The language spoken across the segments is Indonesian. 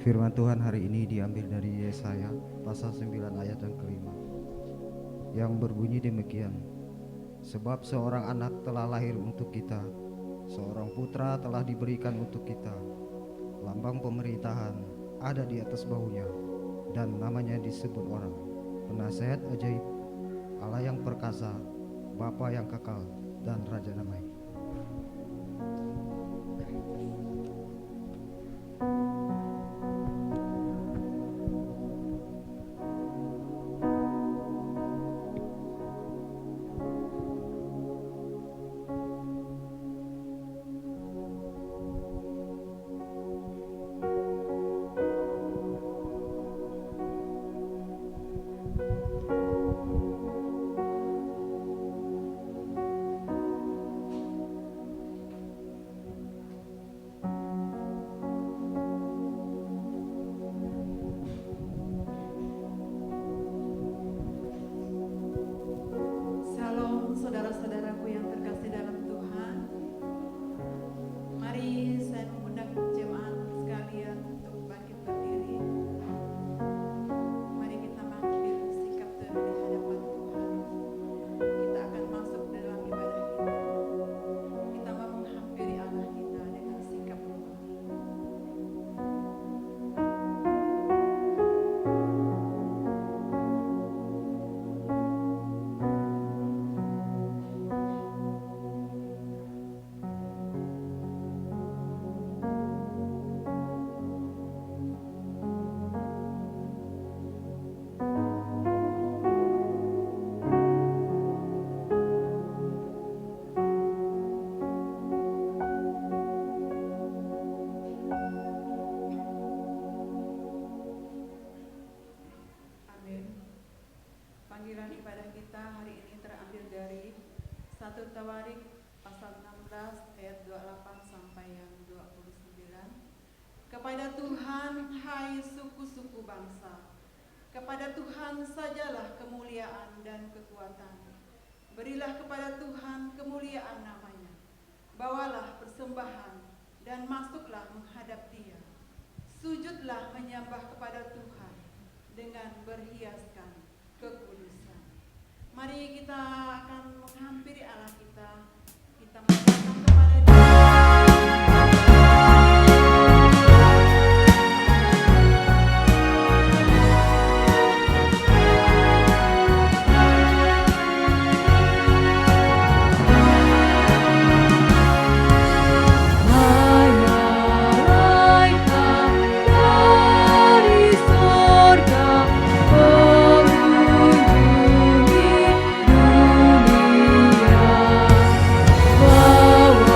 Firman Tuhan hari ini diambil dari Yesaya pasal 9 ayat yang kelima, yang berbunyi demikian. Sebab seorang anak telah lahir untuk kita, seorang putra telah diberikan untuk kita. Lambang pemerintahan ada di atas bahunya, dan namanya disebut orang Penasehat Ajaib, Allah yang perkasa, Bapa yang kekal, dan Raja damai. Shalom saudara-saudaraku yang terkasih dalam Tuhan. Mari saya mengundang jemaat sekalian untuk bangkit berdiri. Mari kita mengambil sikap teduh di hadapan Tuhan. Kita akan masuk dalam ibadah kita. Kita mau menghampiri Allah kita dengan sikap rohani. Amin. Panggilan ibadah kita hari ini terambil dari 1 Tawarik pasal 16 ayat 28 sampai yang 29. Kepada Tuhan, hai suku-suku bangsa, kepada Tuhan sajalah kemuliaan dan kekuatan. Berilah kepada Tuhan kemuliaan namanya. Bawalah persembahan dan masuklah menghadap Dia. Sujudlah menyembah kepada Tuhan dengan berhiaskan kekudusan. Mari kita akan menghampiri Allah kita. Kita mendatang kepada Dia. Dari surga mengunjungi dunia, bawa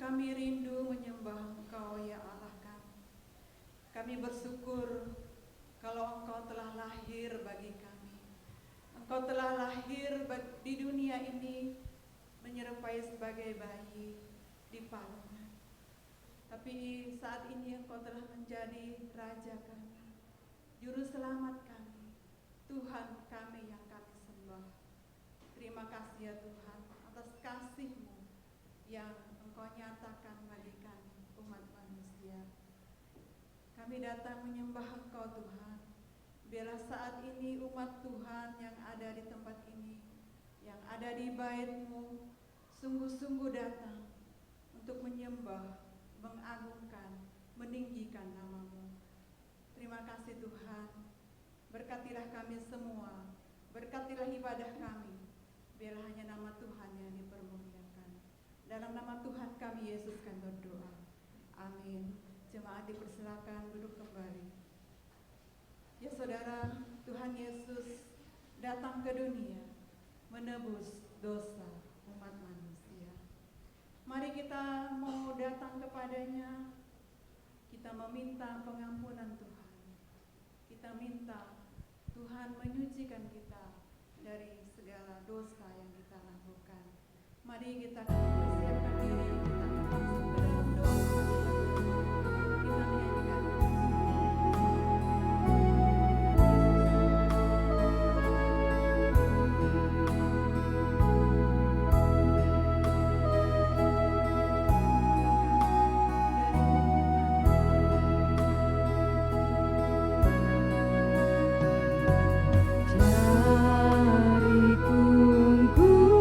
Kami rindu menyembah Engkau ya Allah kami. Kami bersyukur kalau Engkau telah lahir bagi kami. Engkau telah lahir di dunia ini menyerupai sebagai bayi di palungan. Tapi saat ini Engkau telah menjadi Raja kami, Juru Selamat kami, Tuhan kami yang kami sembah. Terima kasih ya Tuhan atas kasih-Mu yang Engkau nyatakan bagi kami umat manusia. Kami datang menyembah Engkau Tuhan. Biarlah saat ini umat Tuhan yang ada di tempat ini, yang ada di bait-Mu, sungguh-sungguh datang untuk menyembah, mengagungkan, meninggikan nama-Mu. Terima kasih Tuhan. Berkatilah kami semua, berkatilah ibadah kami. Biarlah hanya nama Tuhan yang dipermuliakan. Dalam nama Tuhan kami Yesus kami berdoa. Amin. Jemaat dipersilakan duduk kembali. Ya saudara, Tuhan Yesus datang ke dunia menebus dosa umat manusia. Mari kita mau datang kepadanya, kita meminta pengampunan Tuhan. Kita minta Tuhan menyucikan kita dari segala dosa yang kita lakukan. Mari kita persiapkan diri, kita masuk ke dalam doa. Kita menyanyikan Dari tunggungan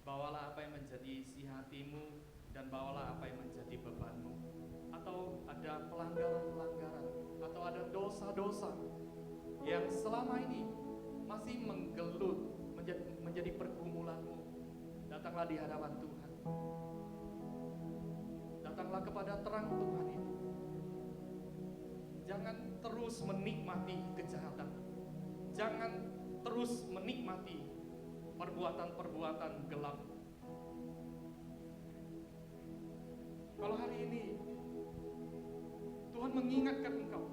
bawalah apa yang menjadi isi hatimu, dan bawalah apa yang menjadi bebanmu. Atau ada pelanggaran-pelanggaran, atau ada dosa-dosa yang selama ini masih menggelut menjadi pergumulanmu. Datanglah di hadapan Tuhan. Datanglah kepada terang Tuhan itu. Jangan terus menikmati kejahatan. Jangan terus menikmati perbuatan-perbuatan gelap. Kalau hari ini Tuhan mengingatkan engkau,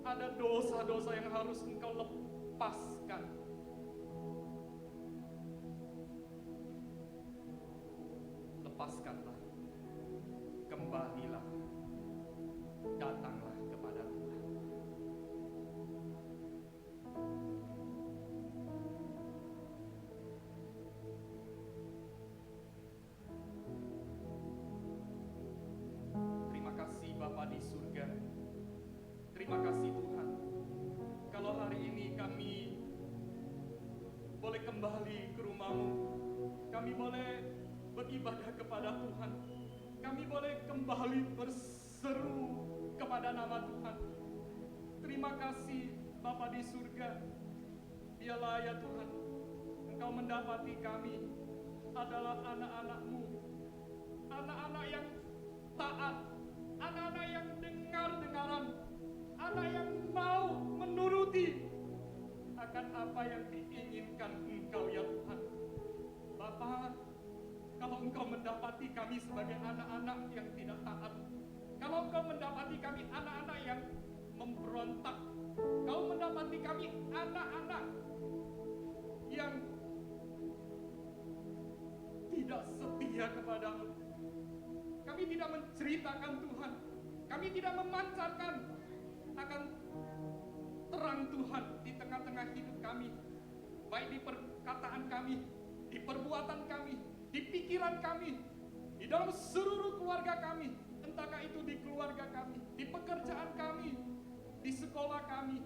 ada dosa-dosa yang harus engkau lepaskan. Lepaskanlah, kembalilah, datanglah kepada Tuhan. Terima kasih Bapa di surga. Terima kasih Tuhan. Kalau hari ini kami boleh kembali ke rumah-Mu, kami boleh beribadah kepada Tuhan, kami boleh kembali berseru kepada nama Tuhan. Terima kasih Bapa di surga. Biarlah ya Tuhan, Engkau mendapati kami adalah anak-anak-Mu, anak-anak yang taat, anak-anak yang dengar-dengaran, anak yang mau menuruti akan apa yang diinginkan Engkau ya Tuhan. Bapa, kalau Engkau mendapati kami sebagai anak-anak yang tidak taat, kalau Engkau mendapati kami anak-anak yang memberontak, Kau mendapati kami anak-anak yang tidak setia kepadamu, kami tidak menceritakan Tuhan, kami tidak memancarkan akan terang Tuhan di tengah-tengah hidup kami, baik di perkataan kami, di perbuatan kami, di pikiran kami, di dalam seluruh keluarga kami, entahkah itu di keluarga kami, di pekerjaan kami, di sekolah kami,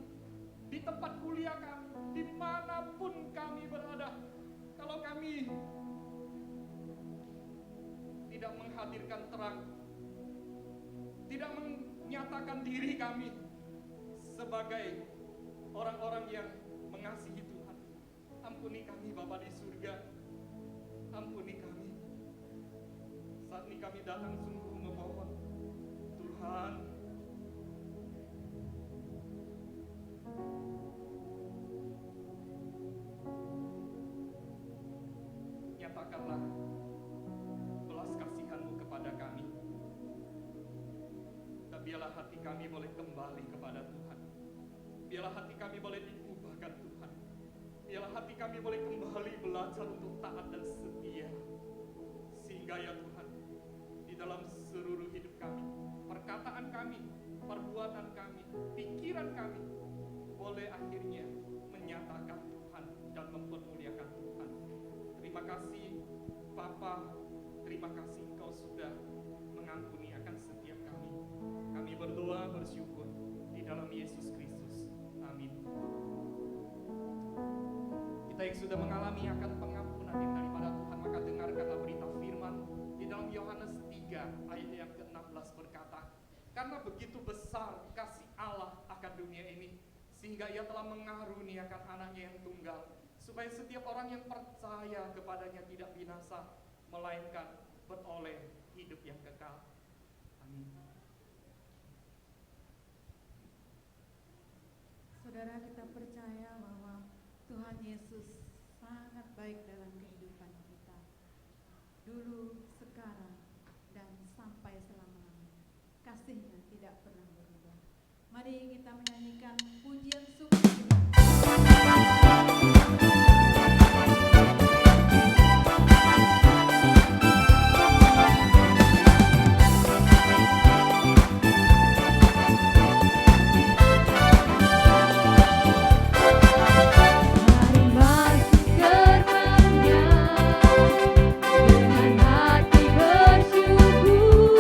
di tempat kuliah kami, dimanapun kami berada. Kalau kami tidak menghadirkan terang, tidak menyatakan diri kami sebagai orang-orang yang mengasihi Tuhan, ampuni kami Bapa di surga, ampuni kami. Saat ini kami datang sungguh memohon Tuhan, nyatakanlah belas kasihan-Mu kepada kami, dan biarlah hati kami boleh kembali kepada Tuhan. Biarlah hati kami boleh diubahkan Tuhan. Biarlah hati kami boleh kembali belajar untuk taat dan setia, sehingga ya Tuhan, di dalam seluruh hidup kami, perkataan kami, perbuatan kami, pikiran kami boleh akhirnya menyatakan Tuhan dan mempermuliakan Tuhan. Terima kasih Bapa, terima kasih Engkau sudah mengampuni akan setiap kami. Kami berdoa bersyukur di dalam Yesus Kristus. Amin. Kita yang sudah mengalami akan pengampunan yang daripada Tuhan, maka dengarkanlah berita firman di dalam Yohanes 3 ayat yang ke-16 berkata, karena begitu besar kasih Allah akan dunia ini, sehingga Ia telah mengaruniakan anaknya yang tunggal, supaya setiap orang yang percaya kepadanya tidak binasa, melainkan beroleh hidup yang kekal. Amin. Saudara, kita percaya bahwa Tuhan Yesus sangat baik dalam kehidupan kita, dulu, sekarang, dan sampai selama-lamanya. Kasih-Nya tidak pernah berubah. Mari kita menyanyikan pujian syukur kita. Dengan hati bersyukur,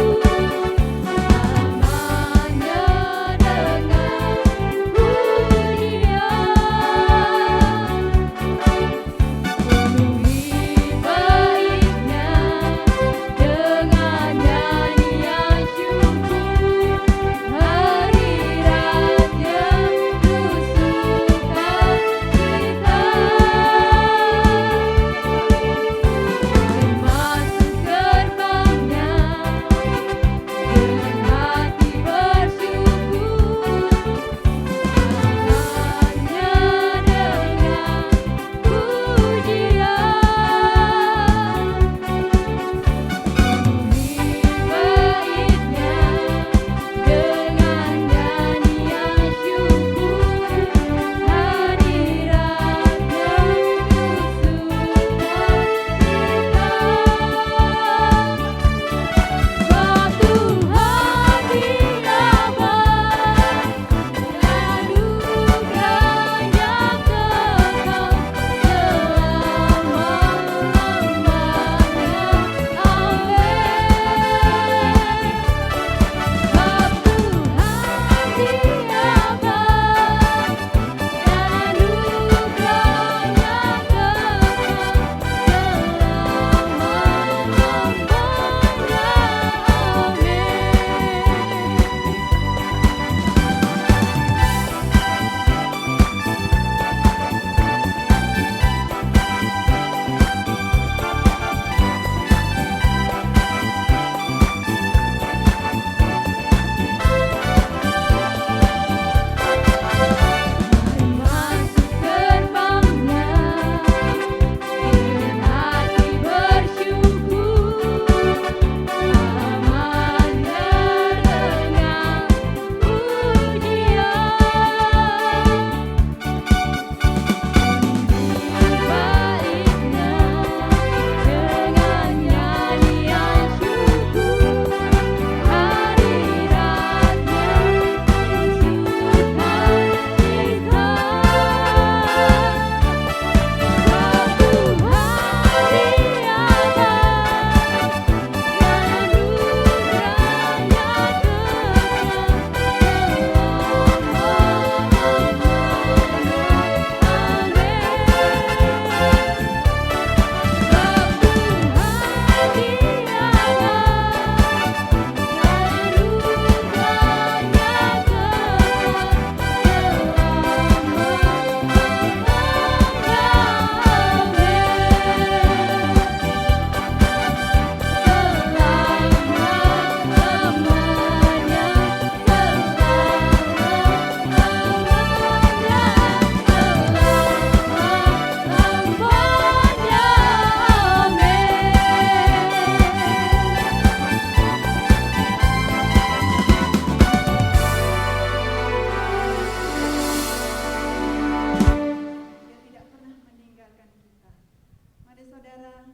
Adik saudara,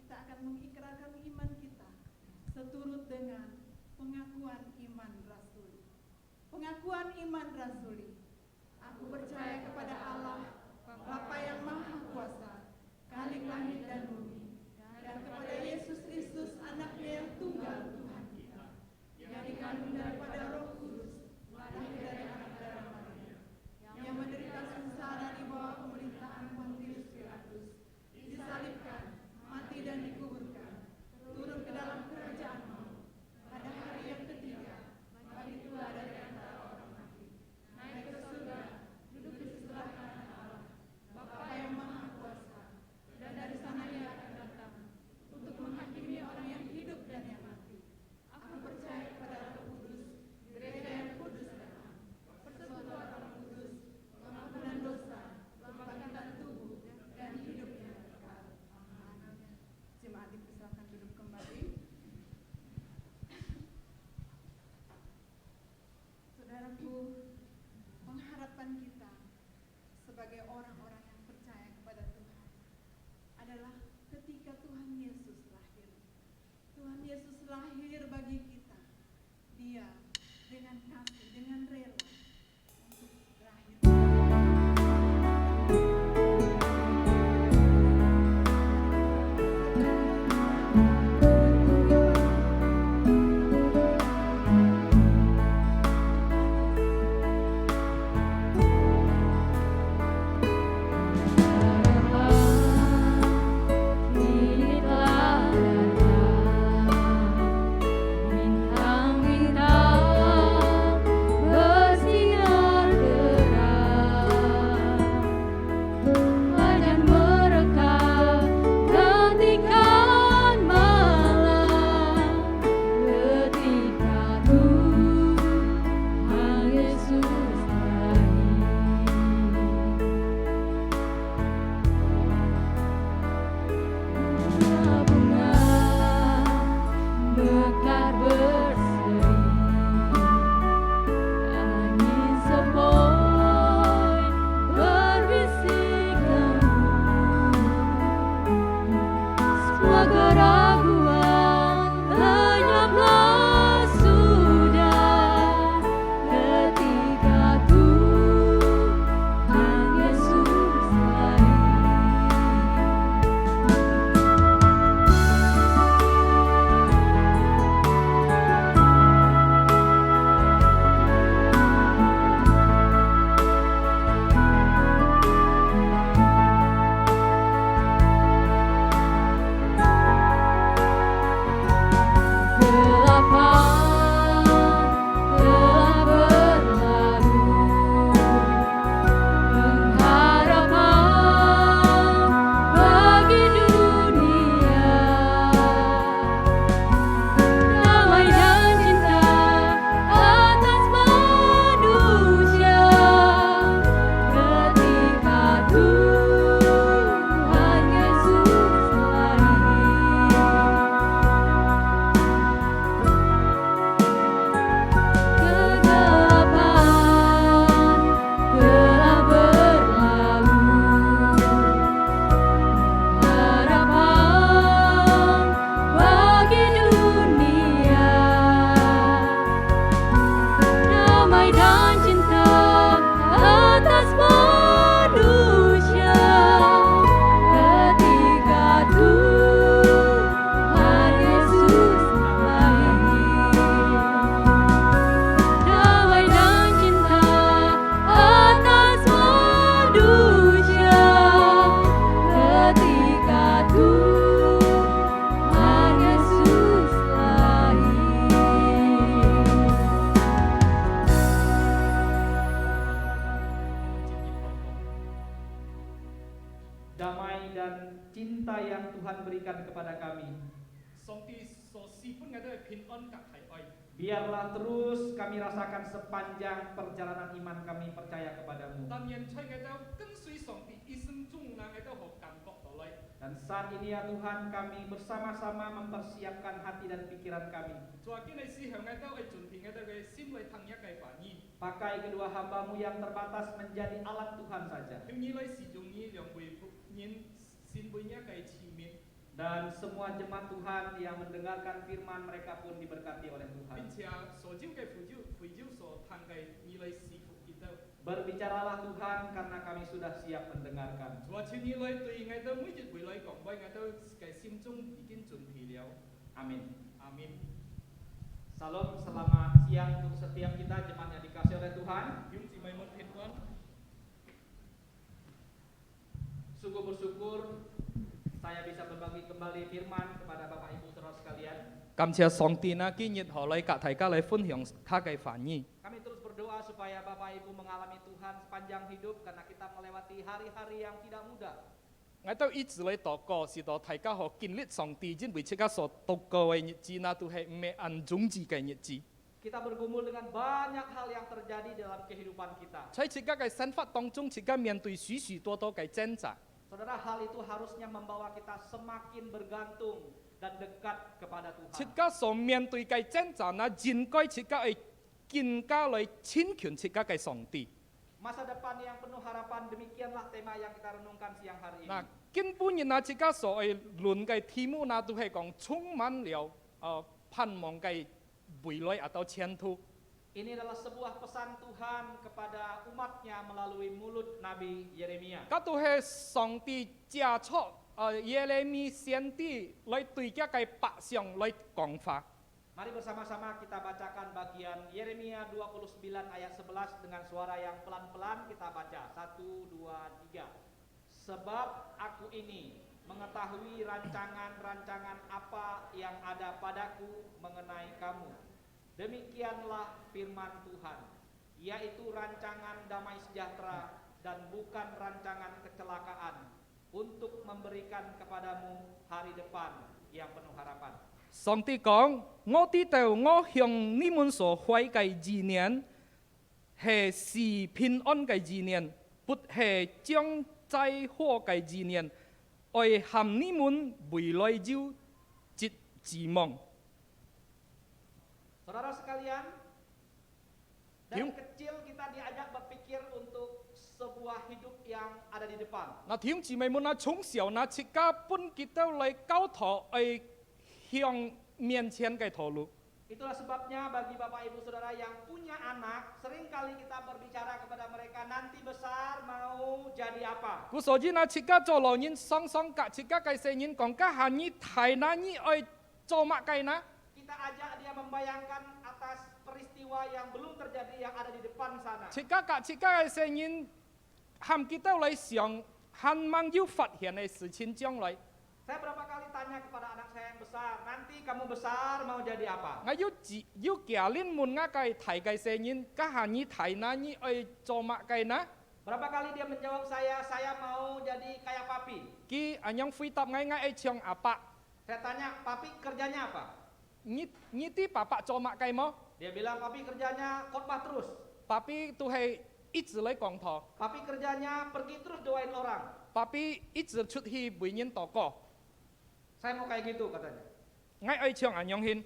kita akan mengikrarkan iman kita seturut dengan pengakuan iman rasuli. Pengakuan iman rasuli. Aku percaya kepada Allah, Bapa yang Maha Kuasa, Khalik langit dan bumi, dan kepada Yesus Kristus, Anaknya yang tunggal Tuhan kita, yang dikandung daripada Roh Kudus, lahir dari anak darah Maria, yang menderita sengsara di bawah pemerintahan Pontius Pilatus, disalibkan, mati dan dikuburkan, turun ke dalam kerajaan maut, pada hari yang ketiga, bangkit pula dari antara orang mati, naik ke surga, duduk di sebelah kanan Allah, Bapa yang Maha Kuasa, dan dari sana Ia akan datang untuk menghakimi orang yang hidup dan yang mati. Aku percaya kepada Roh Kudus, gereja yang kudus dan am, persekutuan orang kudus, pengampunan dosa, kebangkitan tubuh, dan hidup yang kekal. Amin. Jemaat dipersilakan duduk kembali. Saudaraku, pengharapan kita sebagai orang-orang yang percaya kepada Tuhan adalah ketika Tuhan Yesus lahir. Tuhan Yesus lahir bagi kita. Dia dengan kasih, dengan rela untuk lahir. Kini telah datang bintang-bintang bersinar terang, fajar mereka gantikan malam, ketika Tuhan Yesus lahir. Bunga-bunga mekar berseri, angin sepoi berbisik lembut, semua keraguan lenyaplah sudah ketika Tuhan Yesus lahir. Kegelapan telah berlalu, pengharapan bagi dunia, damai dan cinta atas manusia, ketika Tuhan Yesus lahir. Kegelapan telah berlalu, harapan bagi dunia, damai dan cinta atas manusia, ketika Tuhan Yesus lahir. Damai dan cinta atas manusia, ketika Tuhan Yesus lahir. Damai dan cinta yang Tuhan berikan kepada kami, 上帝所賜歡嘅都係平安及喜愛。 biarlah terus kami rasakan sepanjang perjalanan iman kami percaya kepadamu. 但願出嘅都跟隨上帝一生中能嘅都學感覺到嚟。 Dan saat ini ya Tuhan, kami bersama-sama mempersiapkan hati dan pikiran kami. 在今日思想嘅都係盡平嘅都嘅心裏騰一嘅反應。 Pakai kedua hambamu yang terbatas menjadi alat Tuhan saja. 向你來使用呢兩位僕人，使 Xin với nhá cái chi miên. Dan semua jemaat Tuhan yang mendengarkan firman mereka pun diberkati oleh Tuhan.并且所招嘅會招所聽嘅以嚟侍服伊兜。 Berbicaralah Tuhan karena kami sudah siap mendengarkan. 主啊，請你嚟對我哋每日會嚟講，為我哋嘅心中已經準備了。 Amin. 阿們。 Salam, selamat siang untuk setiap kita jemaat yang dikasih oleh Tuhan. 兄姊妹們平安。 Sungguh bersyukur saya bisa berbagi kembali firman kepada Bapak Ibu saudara sekalian. 感謝上帝啊，今日何嚟及大家嚟分享他嘅反應。 Kami terus berdoa supaya Bapak Ibu mengalami Tuhan sepanjang hidup karena kita melewati hari-hari yang tidak mudah. 我都一直嚟禱告，是到大家可經歷上帝因為即刻所禱告嘅日子，那都係唔係按種子嘅日子。 Kita bergumul dengan banyak hal yang terjadi dalam kehidupan kita. 在即刻嘅生活當中，即刻面對許許多多嘅掙扎。 Saudara, hal itu harusnya membawa kita semakin bergantung dan dekat kepada 即 Tuhan. 刻所面對嘅掙扎，那應該即刻係更加嚟親近即刻嘅上帝。 Masa depan yang penuh harapan, demikianlah tema yang kita renungkan siang hari ini. 嗱，根本嘅那即刻所謂論嘅題目，那都係講充滿了盼望嘅未來atau前途。 Ini adalah sebuah pesan Tuhan kepada umatnya melalui mulut Nabi Yeremia. 嗰度係上帝借出耶利米先知來對家嘅百姓來講話。 Mari bersama-sama kita bacakan bagian Yeremia 29 ayat 11 dengan suara yang pelan-pelan kita baca. 1, 2, 3. Sebab aku ini mengetahui rancangan-rancangan apa yang ada padaku mengenai kamu. Demikianlah firman Tuhan, yaitu rancangan damai sejahtera dan bukan rancangan kecelakaan, untuk memberikan kepadamu hari depan yang penuh harapan. 上帝講：我知道我向你們所懷嘅意念係平安嘅意念，不係將災禍嘅意念，愛含你們未來有指望。 Saudara sekalian, dari Yuk. kecil kita diajak berpikir untuk sebuah hidup yang ada di depan. 嗱，弟兄姊妹們啊，從小那即刻本結到嚟交託係向面前嘅道路。 Itulah sebabnya bagi Bapak Ibu Saudara yang punya anak, seringkali kita berbicara kepada mereka nanti besar mau jadi apa. 故所以那即刻做老人雙雙格，即刻嘅聲音講家下你睇那你愛做乜嘅呢？ Kita ajak dia membayangkan atas peristiwa yang belum terjadi yang ada di depan sana. 即刻嘅聲音喊結到嚟想，盼望要發現嘅事情將來。 Saya berapa kali tanya kepada anak saya yang besar, nanti kamu besar mau jadi apa? 我要家人們啊嘅睇嘅聲音，家下你睇那你愛做乜嘅呢？ Berapa kali dia menjawab saya mau jadi kayak papi. 佢anyang回答我愛唱阿爸， Saya tanya, papi kerjanya apa? 你啲爸爸做乜嘅麼？ Dia bilang, papi kerjanya khotbah terus. 爸比都係一直嚟講堂， Papi kerjanya pergi terus doain orang. 爸比一直出去為人禱告， Saya mau kayak gitu katanya. 我愛唱安陽獻。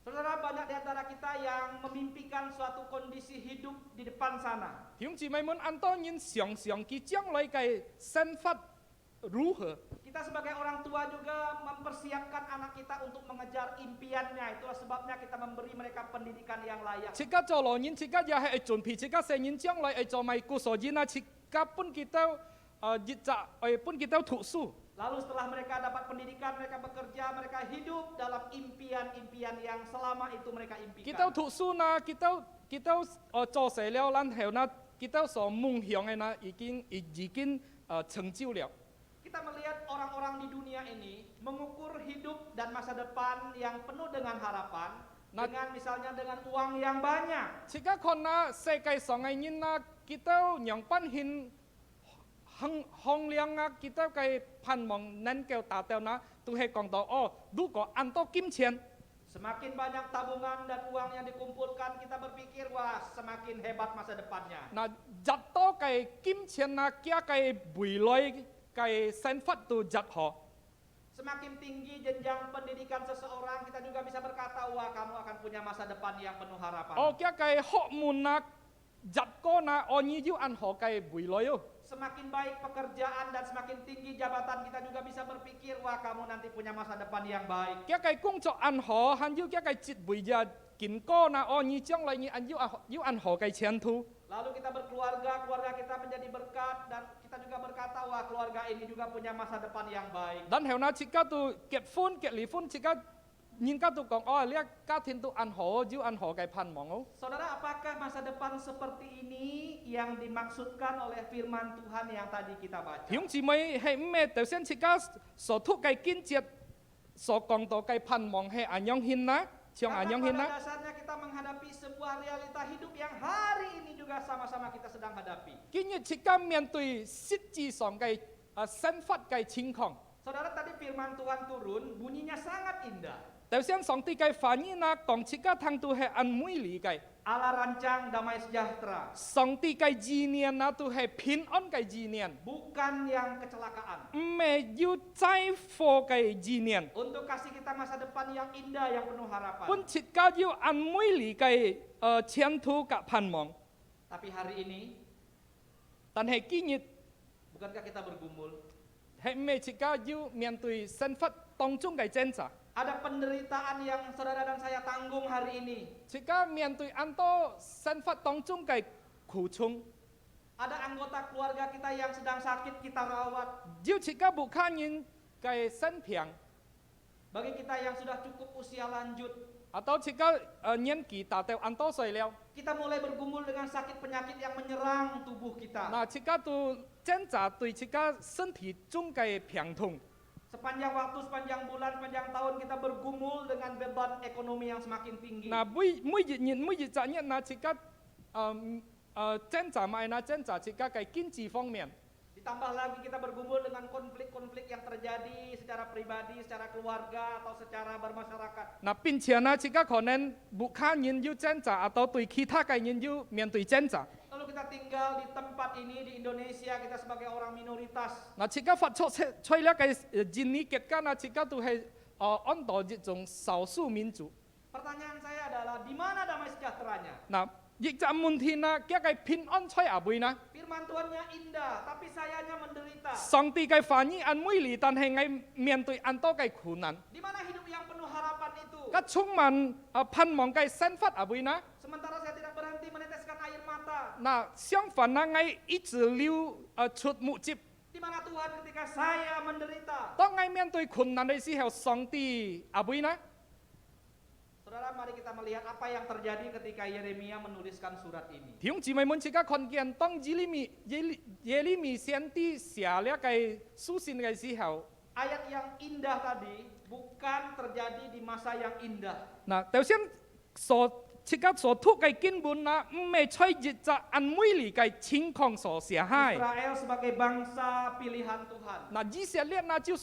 Saudara, banyak di antara kita yang memimpikan suatu kondisi hidup di depan sana. 弟兄姊妹們，按當然想想佢將來嘅生活如何？ Kita sebagai orang tua juga mempersiapkan anak kita untuk mengejar impiannya. Itulah sebabnya kita memberi mereka pendidikan yang layak. 即刻做老人，即刻也係準備，即刻成人將來係做埋故所以啊，即刻本佢都熱責，本佢都讀書。 Lalu setelah mereka dapat pendidikan, mereka bekerja, mereka hidup dalam impian-impian yang selama itu mereka 佢都 impikan. 讀書啦，佢都做成了，然後呢，佢都所夢想嘅呢，已經成就了。 Kita melihat orang-orang di dunia ini mengukur hidup dan masa depan yang penuh dengan harapan, Nah. dengan misalnya dengan uang yang banyak. 即刻看那世界上嘅人啊，佢都讓班獻衡量啊，佢都嘅盼望能夠達到那，都係講到哦，如果按到金錢。 Semakin banyak tabungan dan uang yang dikumpulkan, kita berpikir, wah semakin hebat masa depannya. 嗱，入多嘅金錢啊，加嘅未來嘅生活都入好。 Semakin tinggi jenjang pendidikan seseorang, kita juga bisa berkata, wah kamu akan punya masa depan yang penuh harapan. 哦，加嘅學問啊，入過那，按依要按學嘅未來喲。semakin baik pekerjaan dan semakin tinggi jabatan, kita juga bisa berpikir, wah kamu nanti punya masa depan yang baik. 嘅嘅工作安好，還要嘅嘅節會呀健康那哦，你將來你要安好嘅前途。 Lalu kita berkeluarga, keluarga kita menjadi berkat dan kita juga berkata, wah keluarga ini juga punya masa depan yang baik. 然後呢，自家都結婚結離婚，自家人家都講哦，呢個家庭都安好，要安好嘅盼望哦。 Saudara, apakah masa depan seperti ini yang dimaksudkan oleh firman Tuhan yang tadi kita baca? 弟兄姊妹係咩？頭先自家所讀嘅經節所講到嘅盼望係安樣顯啦，像安 Karena 樣顯 pada 啦。 dasarnya kita menghadapi sebuah realita hidup yang hari ini juga sama-sama kita sedang hadapi. 今日自家面對實際上嘅生活嘅情況， Saudara, tadi firman Tuhan turun, bunyinya sangat indah. 頭先上帝嘅反應啦，講自家聽到係安美麗嘅， Allah rancang damai sejahtera, 上帝嘅意念啦都係平安嘅意念， bukan yang kecelakaan. 唔係要災禍嘅意念。 Untuk kasih kita masa depan yang indah, yang penuh harapan. 本自家要安美麗嘅前途嘅盼望， Tapi hari ini, 但係今日 bukankah kita bergumul? 係唔係自家要面對生活當中嘅掙扎？ Ada penderitaan yang saudara dan saya tanggung hari ini. 自家面對很多生活當中嘅苦衷， Ada anggota keluarga kita yang sedang sakit, kita rawat. 要自家唔看人嘅生病， Bagi kita yang sudah cukup usia lanjut, atau自家年紀大到很多歲了， kita mulai bergumul dengan sakit penyakit yang menyerang tubuh kita. 嗱自家都掙扎對自家身體中嘅病痛。 Sepanjang waktu, sepanjang bulan, sepanjang tahun kita bergumul dengan beban ekonomi yang semakin tinggi. 嗱每日就日嗱自家掙扎埋嗱掙扎自家嘅經濟方面。 Ditambah lagi kita bergumul dengan konflik-konflik yang terjadi secara pribadi, secara keluarga, atau secara bermasyarakat. 嗱並且呢自家可能唔看人要掙扎，atau對其他嘅人要面對掙扎。 Lalu kita tinggal di tempat ini di Indonesia, kita sebagai orang minoritas. 嗱自家發出吹咧嘅戰理結果，嗱自家都係安度一種少數民族。 Pertanyaan saya adalah, di mana damai sejahteranya? 嗱亦就問題啦，嘅嘅平安吹阿妹呢？ Firman Tuhannya indah, tapi sayanya menderita. 上帝嘅反應安美麗，但係我面對很多嘅苦難。 Di mana hidup yang penuh harapan itu? 個充滿盼望嘅生活阿妹呢？ Sementara saya tidak berhenti meneteskan air mata. 嗱相反啦，我一直流出目接。 Di mana Tuhan ketika saya menderita? 當我面對困難嘅時候，上帝阿妹呢？ Saudara, mari kita melihat apa yang terjadi ketika Yeremia menuliskan surat ini. 弟兄姊妹們，自家看見當耶利米先知寫呢個書信嘅時候， Ayat yang indah tadi bukan terjadi di masa yang indah. 嗱頭先自家所讀嘅經文啦，唔係吹熱就安美麗嘅情況所寫係。 Israel sebagai bangsa pilihan Tuhan. 嗱以色列呢，就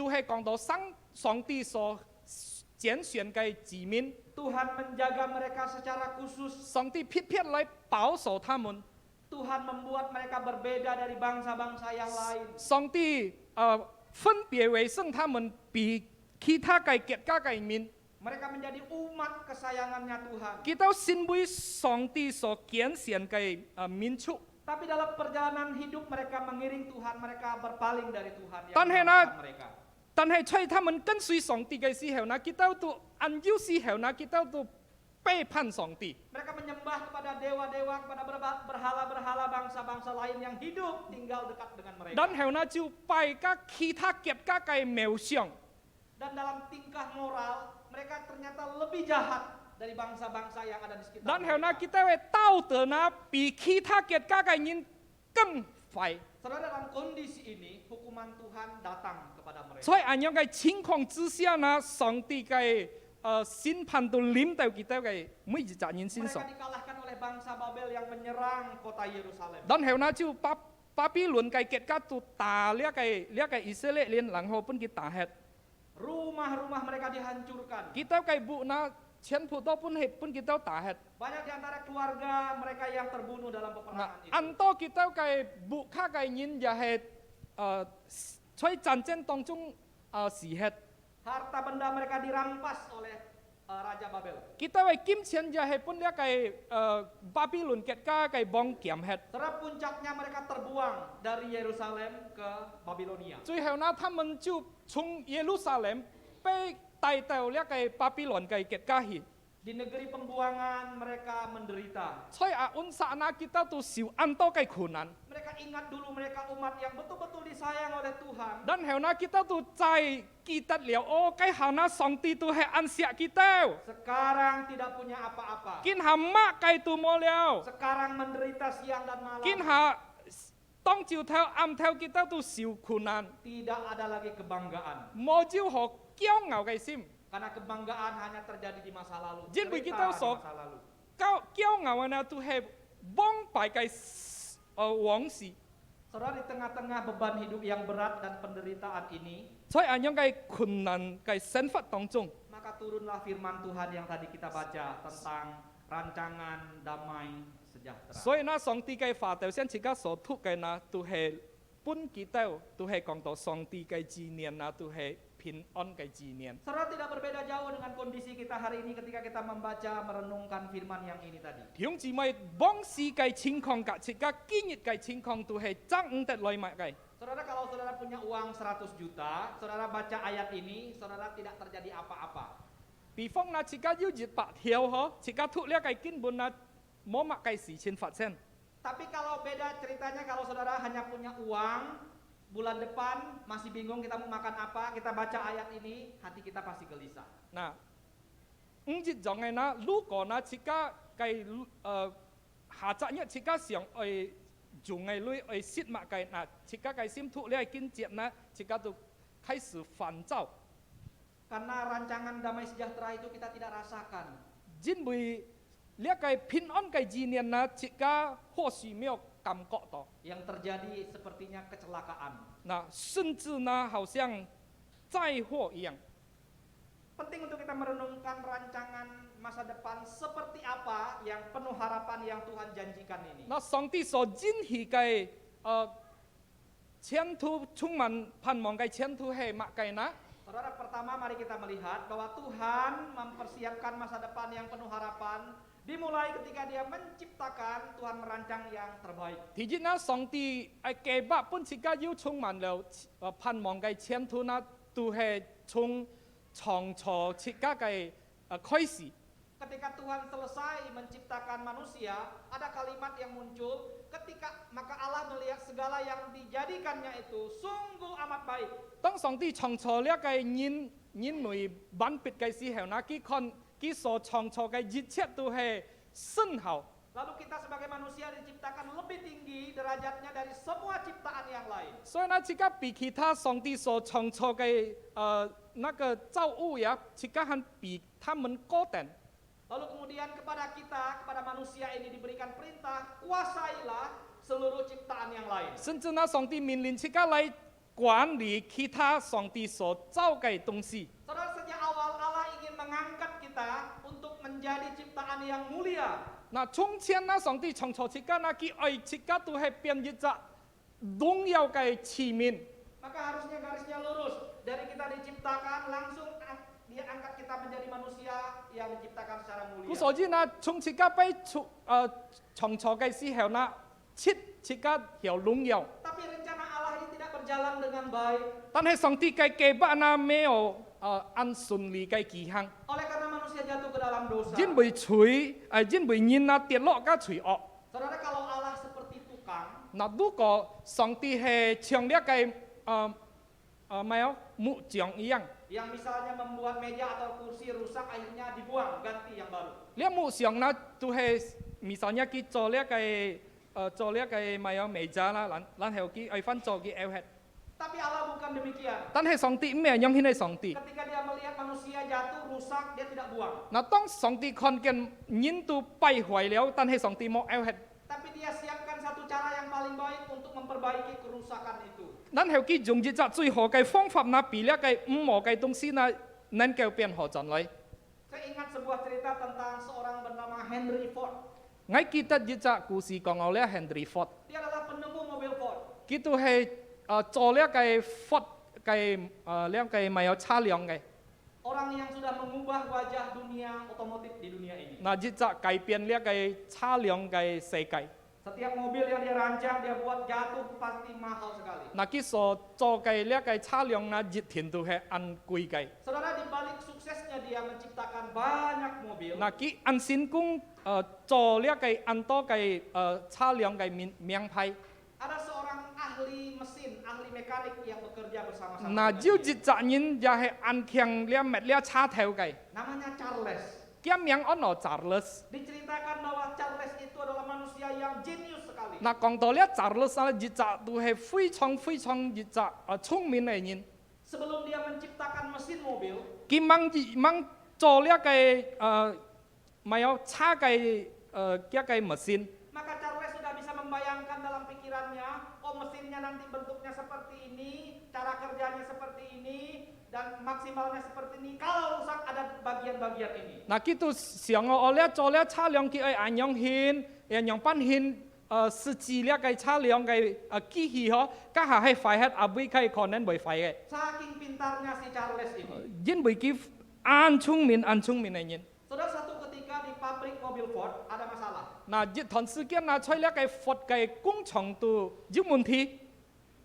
係講到上帝所揀選嘅子民， Tuhan menjaga mereka secara khusus. 上帝偏偏來保守他們， Tuhan membuat mereka berbeda dari bangsa-bangsa yang lain. 上帝分別為聖他們比其他嘅國家嘅民。 Mereka menjadi umat kesayangannya Tuhan. kita成為上帝所揀選嘅民族。 Tapi dalam perjalanan hidup mereka mengiring Tuhan, mereka berpaling dari Tuhan yang Tan hena- menyelamatkan mereka. 但係在他們跟隨上帝嘅時候呢，kita都按照時候呢，kita都背叛上帝。 Mereka menyembah kepada dewa-dewa, kepada berhala-berhala bangsa-bangsa lain yang hidup tinggal dekat dengan mereka. 然後呢就拜個其他國家嘅偶像。 Dan dalam tingkah moral, mereka ternyata lebih jahat dari bangsa-bangsa yang ada di sekitar 然後呢 mereka. kita 嘅道德呢比其他國家嘅人更壞。 Saudara, dalam kondisi ini, hukuman Tuhan datang kepada mereka. 在咁樣嘅情況之下呢，上帝嘅審判都臨到kita嘅每一個人身 Mereka 上。 dikalahkan oleh bangsa Babel yang menyerang kota Yerusalem. 然後呢就巴比倫嘅國家都打呢個以色列人，然後本佢打hết。 Rumah-rumah mereka dihancurkan. kita 嘅部呢全部都本kita打hết。 Banyak di antara keluarga mereka yang terbunuh dalam 嗱 peperangan itu. 很多kita 嘅部卡嘅人就係在戰爭當中死hết。 Harta benda mereka dirampas oleh Raja Babel. Kita wei kim chen ja he pun dia kai Babylon ket ka kai bong kiam het. Saudara, puncaknya mereka terbuang dari Yerusalem ke Babilonia. 最後呢，他們就從耶路撒冷被帶到呢個巴比倫嘅結家去。 Di negeri pembuangan mereka menderita. 所以啊，按剎那kita tu siêu an多嘅苦難。 Mereka ingat dulu mereka umat yang betul-betul disayang oleh Tuhan. 然後呢，kita tu 再記得了，哦，該下那上帝tu係安錫kita。 Sekarang tidak punya apa-apa. 見下乜計tu冇了， Sekarang menderita siang dan malam. 見下當朝頭暗頭kita tu 小苦難， Tidak ada lagi kebanggaan. 冇招學驕傲嘅心。 Karena kebanggaan hanya terjadi di masa lalu. Jadi Cerita kita di sok- masa lalu. 驕傲呢tu 係幫敗嘅往事。 Saudara, di tengah-tengah beban hidup yang berat dan penderitaan ini, 所以喺樣嘅困難嘅生活當中。 maka turunlah firman Tuhan yang tadi kita baca tentang rancangan damai sejahtera. 所以呢，上帝嘅話頭先自己所讀嘅呢，都係本基督，都係講到上帝嘅紀念啊，都係平安嘅紀念。 Saudara, tidak berbeda jauh dengan kondisi kita hari ini ketika kita membaca merenungkan firman yang ini tadi. 弟兄姊妹，往時嘅情況及自己今日嘅情況都係爭唔得來物嘅。 Saudara, kalau saudara punya uang 100 juta, saudara baca ayat ini, saudara tidak terjadi apa-apa. 比方呢，自己要100條嗬，自己讀呢個根本呢冇乜嘅事情發生。 Tapi kalau beda ceritanya kalau saudara hanya punya uang, bulan depan masih bingung kita mau makan apa, kita baca ayat ini, hati kita pasti gelisah. 嗱，5節講嘅呢，如果呢自己嘅下集一自己想去做嘅類去蝕物嘅嗱，自己嘅心讀呢個經節呢，自己就開始煩躁， Karena rancangan damai sejahtera itu kita tidak rasakan. 因為呢個平安嘅紀念呢，自己或許沒有感覺到， Yang terjadi sepertinya kecelakaan. 那甚至呢，好像災禍一樣。 Penting untuk kita merenungkan rancangan masa depan seperti apa yang penuh harapan yang Tuhan janjikan ini. 那上帝所應許嘅前途充滿盼望嘅前途係乜嘅呢？ Saudara, pertama mari kita melihat bahwa Tuhan mempersiapkan masa depan yang penuh harapan dimulai ketika Dia menciptakan, Tuhan merancang yang terbaik. 第一呢，上帝計劃本自己要充滿了盼望嘅前途呢，都係從創造設計嘅開始。 Ketika Tuhan selesai menciptakan manusia, ada kalimat yang muncul maka Allah melihat segala yang dijadikannya itu sungguh amat baik. 當上帝創造呢個人類萬別嘅時候呢，佢所創造嘅一切都係甚好。 Lalu kita sebagai manusia diciptakan lebih tinggi derajatnya dari semua ciptaan yang lain. 所以呢，自己比其他上帝所創造嘅那個造物呀，自己還比他們高等。 Lalu kemudian kepada kita, kepada manusia ini diberikan perintah, kuasailah seluruh ciptaan yang lain. 甚至呢，上帝命令自己來管理其他上帝所造嘅東西。 Saudara, sejak awal Allah ingin mengangkat kita untuk menjadi ciptaan yang mulia. 嗱，從前呢，上帝創造自己呢，佢愛自己都係變一隻榮耀嘅器皿。 Maka harusnya garisnya lurus. Dari kita diciptakan langsung Dia angkat kita menjadi manusia yang diciptakan secara mulia. 故所以呢，從自己被創造嘅時候呢，設自己有榮耀。 Tapi rencana Allah ini tidak berjalan dengan baik. 但係上帝嘅計劃呢，沒有按順利嘅進行， Oleh karena manusia jatuh ke dalam dosa. 因為人呢跌落嘅罪惡。 Saudara, kalau Allah seperti tukang, 嗱，如果上帝係像呢個木匠一樣， yang misalnya membuat meja atau kursi rusak akhirnya dibuang ganti yang baru. 呢木匠呢都係misalnya佢做呢個美甲啦，然後佢愛翻做嘅 outfit。 Tapi Allah bukan demikian. 但係上帝咩樣係上帝？ Ketika Dia melihat manusia jatuh rusak, Dia tidak buang. 嗱，當上帝看見人都敗壞了，但係上帝冇 outfit， Tapi Dia siapkan satu cara yang paling baik untuk memperbaiki kerusakan itu. 然後佢用一隻最好嘅方法呢，俾呢個唔好嘅東西呢能夠變好進來。 Saya ingat sebuah cerita tentang seorang bernama Henry Ford. 我記得一隻故事講到呢 Henry Ford， Dia adalah penemu mobil Ford. 佢都係做呢個 Ford 嘅呢個咪有車輛嘅。orang yang sudah mengubah wajah dunia otomotif di dunia ini. 那日則改變了嘅車輛嘅世界。 Setiap mobil yang dia rancang, dia buat jatuh pasti mahal sekali. 那佢所做嘅呢個車輛那日天都係按貴嘅。 Saudara, di balik suksesnya dia menciptakan banyak mobil, 那佢按先工做呢個按多嘅車輛嘅名牌。 ada seorang ahli mesin, ahli mekanik yang bekerja bersama-sama 那 dengan 就 dia. 日責人也係按強了滅了車頭嘅。 Namanya Charles. 佢名安諾 Charles。 Diceritakan bahwa Charles itu adalah manusia yang jenius sekali. 那講到了 Charles 啊，日責都係非常非常日責聰明嘅人。 Sebelum dia menciptakan mesin mobil, 佢掹做呢個咪有車嘅一個 mesin。 maka Charles sudah bisa membayangkan dalam pikirannya, oh mesinnya nanti bentuknya seperti ini, cara kerjanya seperti ini, dan maksimalnya seperti ini. Kalau rusak ada bagian-bagian ini. 嗱，佢都想我咧做咧車輛佢係按樣獻，樣班獻設置呢個車輛嘅機器嗬，家下係快喺阿妹佢可能會快嘅， Saking pintarnya si Charles ini. 因為佢按聰明嘅人。 Saudara, satu ketika di pabrik mobil Ford ada masalah. 嗱，一段時間啊，在呢個佛嘅工廠度有問題。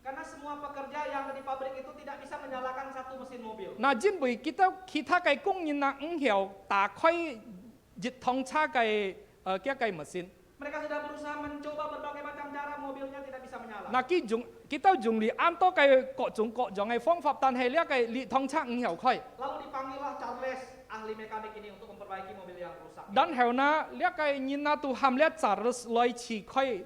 Karena semua pekerja yang ada di pabrik itu tidak bisa menyalakan satu mesin mobil. 嗱，因為其他嘅工人啊唔曉打開一趟車嘅一個 mesin。 Mereka sudah berusaha mencoba berbagai macam cara, mobilnya tidak bisa menyala. 嗱，kita用嚟按多嘅各種嘅方法，但係呢個列趟車唔曉開。 Lalu dipanggillah Charles, ahli mekanik ini untuk memperbaiki mobil yang rusak. 然後呢，呢個人啊都喊呢Charles來去開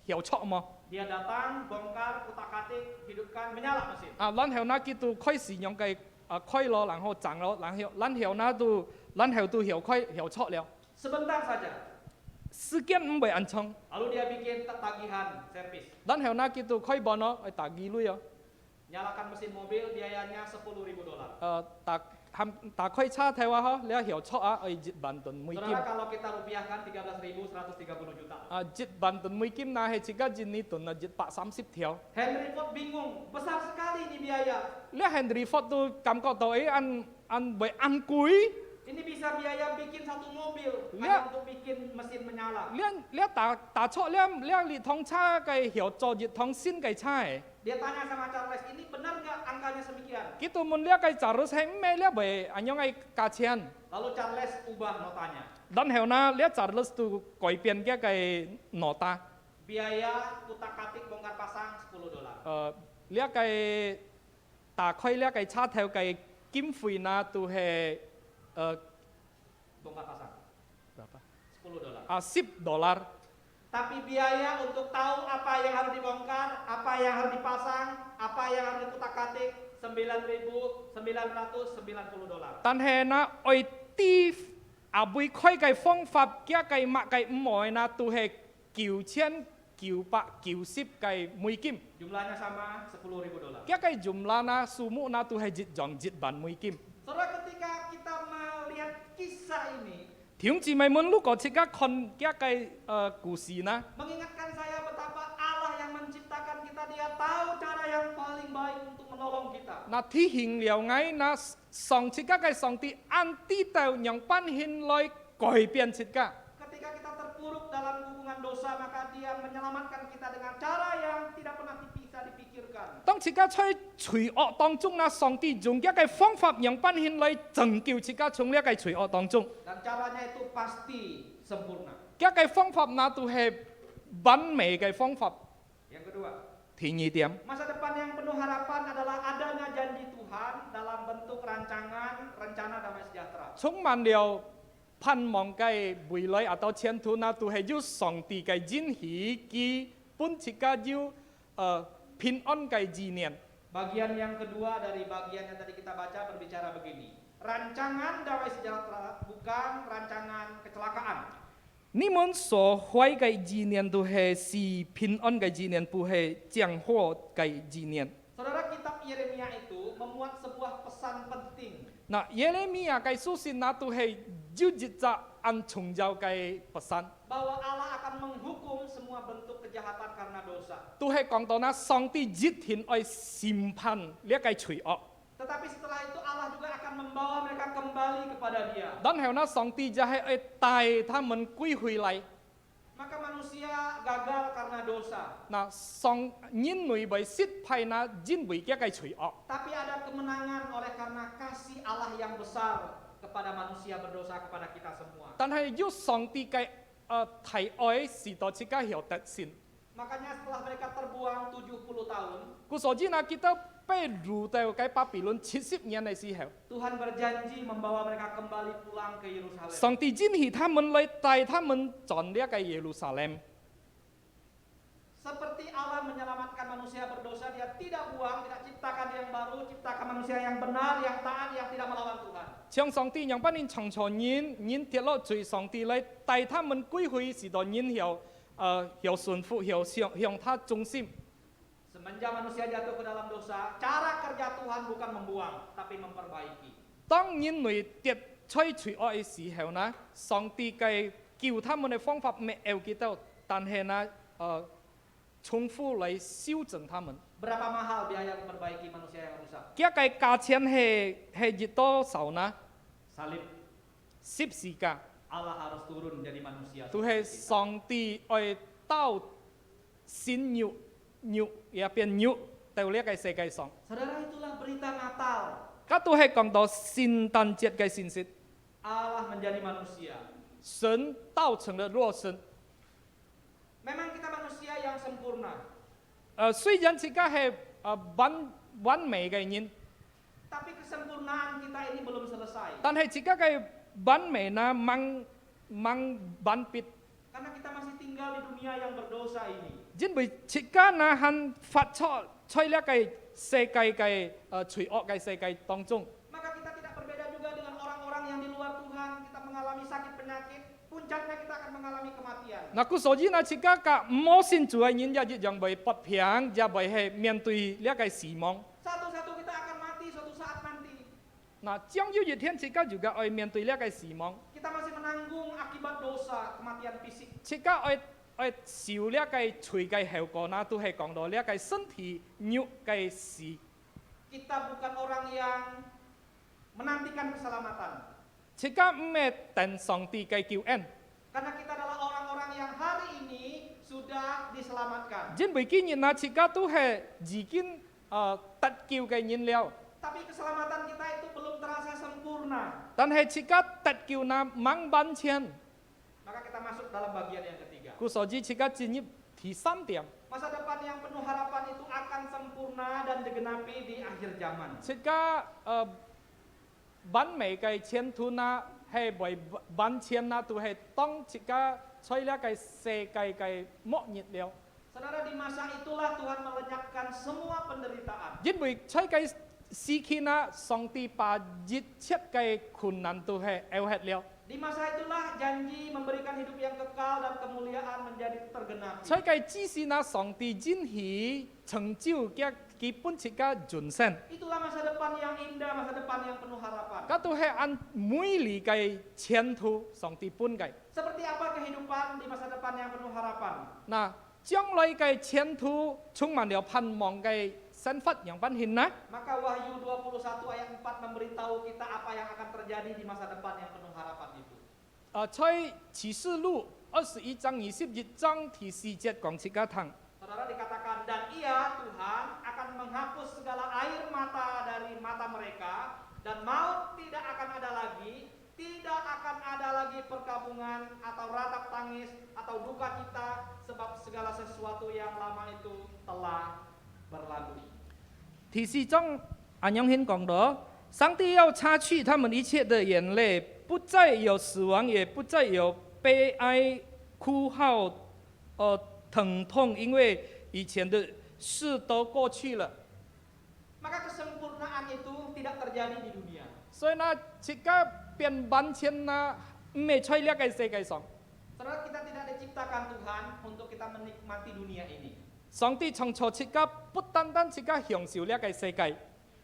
曉錯嘛。 Dia datang, bongkar, utak-atik, hidupkan, menyala mesin. 啊，然後呢，佢都開始用嘅開咯，然後漲咯，然後都曉錯了。 Sebentar saja. 時間唔會按衝， Lalu dia bikin tagihan servis. 然後呢，佢都開幫咯，打機率啊， Nyalakan mesin mobil biayanya $10.000. 打開車頭啊，嗬，你曉錯啊，1萬噸每 Saudara, 金。 kalau kita rupiahkan 13.130 juta. 1萬噸每金那係自家一噸啊130條。 Henry Ford bingung, besar sekali ini biaya. 呢 Henry Ford 都感覺到按貴。 Ini bisa biaya bikin satu mobil Lihat. hanya untuk bikin mesin menyala. 你打錯你列趟車嘅曉做一趟新嘅車嘅。 Dia tanya sama Charles, ini benar nggak angkanya semikian? Kita mun lihat cái Charles hay mẹ lihat về anh yang cái giá tiền. Lalu Charles ubah notanya. Dan heo na lihat Charles tu koi pian cái nota. Biaya utak-atik bongkar pasang $10. Lihat cái ta khoi lihat cái cha theo cái kim phí na tu hay Bongkar pasang berapa? $10. $10. Tapi biaya untuk tahu apa yang harus dibongkar, apa yang harus dipasang, apa yang harus dikutak-atik $9.990. Dan heo na oi ti abui khoi cái phương pháp kia cái mặc cái mọi na tu hay 9,990 cái mui kim. Jumlahnya sama $10.000. Kia cái jumlah na sumu na tu hay jit jong jit ban mui kim. Saudara, ketika kita melihat kisah ini, 弟兄姊妹們，如果即刻看一個故事呢， mengingatkan saya betapa Allah yang menciptakan kita, dia tahu cara yang paling baik untuk menolong kita. 那體現了解那上即刻嘅上帝按知道讓班獻來改變即刻。 Ketika kita terpuruk dalam hubungan dosa, maka dia menyelamatkan kita dengan cara yang tidak pernah bisa dipikirkan. 當即刻在罪惡當中那上帝用一個方法讓班獻來拯救即刻從呢一個罪惡當中。 Dan caranya itu pasti sempurna. 一個方法那都係完美嘅方法。 Yang kedua, 第二點， masa depan yang penuh harapan adalah adanya janji Tuhan dalam bentuk rencana damai sejahtera. 充滿了盼望嘅未來啊到前途那都係要上帝嘅應許，佢本即刻要平安嘅紀念。 Bagian yang kedua dari bagian yang tadi kita baca berbicara begini. Rancangan damai sejahtera bukan rancangan kecelakaan. 你們所懷嘅紀念都係平安嘅紀念，不係將禍嘅紀念。 Saudara, kitab Yeremia itu memuat sebuah pesan penting. 嗱，耶利米亞嘅書信那都係要一隻按重要嘅不散， Bahwa Allah akan menghukum semua bentuk kejahatan karena dosa. 都係講到那上帝一天愛審判呢一個罪惡。 Tetapi setelah itu Allah juga akan membawa mereka kepada Dia. 然後呢，上帝就係帶他們歸回來。 Maka manusia gagal karena dosa. 嗱，人類為失敗呢，人為嘅嘅罪惡。 Tapi ada kemenangan oleh karena kasih Allah yang besar kepada manusia berdosa, kepada kita semua. 但係要上帝嘅提愛時代之間有特性。 Makanya setelah mereka terbuang 70 tahun, 故所以呢，kita 被擄到嘅巴比倫70年嘅時候， Tuhan berjanji membawa mereka kembali pulang ke Yerusalem. 上帝應許他們來帶他們進呢個耶路撒冷。 Seperti Allah menyelamatkan manusia berdosa, Dia tidak buang, tidak ciptakan yang baru, ciptakan manusia yang benar, yang taat, yang tidak melawan Tuhan. 像上帝讓班人從錯人跌落罪，上帝來帶他們歸回時代人要順服，向他忠心。 Semenjak manusia jatuh ke dalam dosa, cara kerja Tuhan bukan membuang, tapi memperbaiki. 當人類跌出罪惡嘅時候呢，上帝嘅叫他們嘅方法未有幾多，但係呢，重複嚟修正他們。 Berapa mahal biaya memperbaiki manusia yang rusak? 這個價錢係多少呢？ Salib. 十字架， Allah harus turun menjadi manusia. 都係 seperti kita. 上帝愛到先肉也變肉到呢個世界上。 Saudara, itulah berita Natal. 咁都係講到聖誕節嘅信息， Allah menjadi manusia. 神道成了肉身。 Memang kita manusia yang sempurna, 雖然自己係完美嘅人， tapi kesempurnaan kita ini belum selesai. 但係自己嘅完美呢，掹完畢， Karena kita masih tinggal di dunia yang berdosa ini. 因為自己呢係發出呢個世界嘅罪惡嘅世界當中。 Maka kita tidak berbeda juga dengan orang-orang yang di luar Tuhan. Kita mengalami sakit penyakit, puncaknya kita akan mengalami kematian. 嗱，故所以呢，自己嘅冇信主嘅人一樣會不平，也會係面對呢個死亡。 Satu-satu kita akan mati suatu saat nanti. 嗱，將有一天自己就嘅會面對呢個死亡， Kita masih menanggung akibat dosa, kematian fisik. 自己會受呢個罪嘅後果呢，都係講到呢個身體肉嘅死。 Kita bukan orang yang menantikan keselamatan. 自己唔係等上帝嘅救恩， Karena kita adalah orang-orang yang hari ini sudah diselamatkan. 因為今日呢，自己都係已經得救嘅人了， Tapi keselamatan kita itu belum terasa sempurna. 但係自己得救呢冇完全， Maka kita masuk dalam bagian yang ketiga. 故所以自己進入第三點。 Masa depan yang penuh harapan itu akan sempurna dan digenapi di akhir zaman. 自己完美嘅前途呢，係為完全呢，都係當自己出呢個世界嘅末日了。 Saudara, di masa itulah Tuhan melenyapkan semua penderitaan. 因為出嘅時期呢，上帝把一切嘅困難都係消hết了。 Di masa itulah janji memberikan hidup yang kekal dan kemuliaan menjadi tergenapi. 出嘅之時呢，上帝應許成就嘅基本自己人生， Itulah masa depan yang indah, masa depan yang penuh harapan. 嗰都係按美麗嘅前途上帝本嘅。 Seperti apa kehidupan di masa depan yang penuh harapan? 嗱，將來嘅前途充滿了盼望嘅生活樣品顯呢？ Maka Wahyu 21 ayat 4 memberitahu kita apa yang akan terjadi di masa depan yang penuh harapan itu. 在啟示錄21章21章第4節講自己聽。 Saudara, dikatakan, dan ia Tuhan akan menghapus segala air mata dari mata mereka, dan maut tidak akan ada lagi, tidak akan ada lagi perkabungan atau ratap tangis atau duka cita, sebab segala sesuatu yang lama itu telah berlalu. 第4章安陽顯講到，上帝要擦去他們一切的眼淚，不再有死亡，也不再有悲哀、哭號、疼痛，因為以前的事都過去了。 Maka kesempurnaan itu tidak terjadi di dunia. 所以呢，自己變完全呢，唔係在呢個世界上。 Saudara, kita tidak diciptakan Tuhan untuk kita menikmati dunia ini. 上帝創造自己，不單單自己享受呢個世界。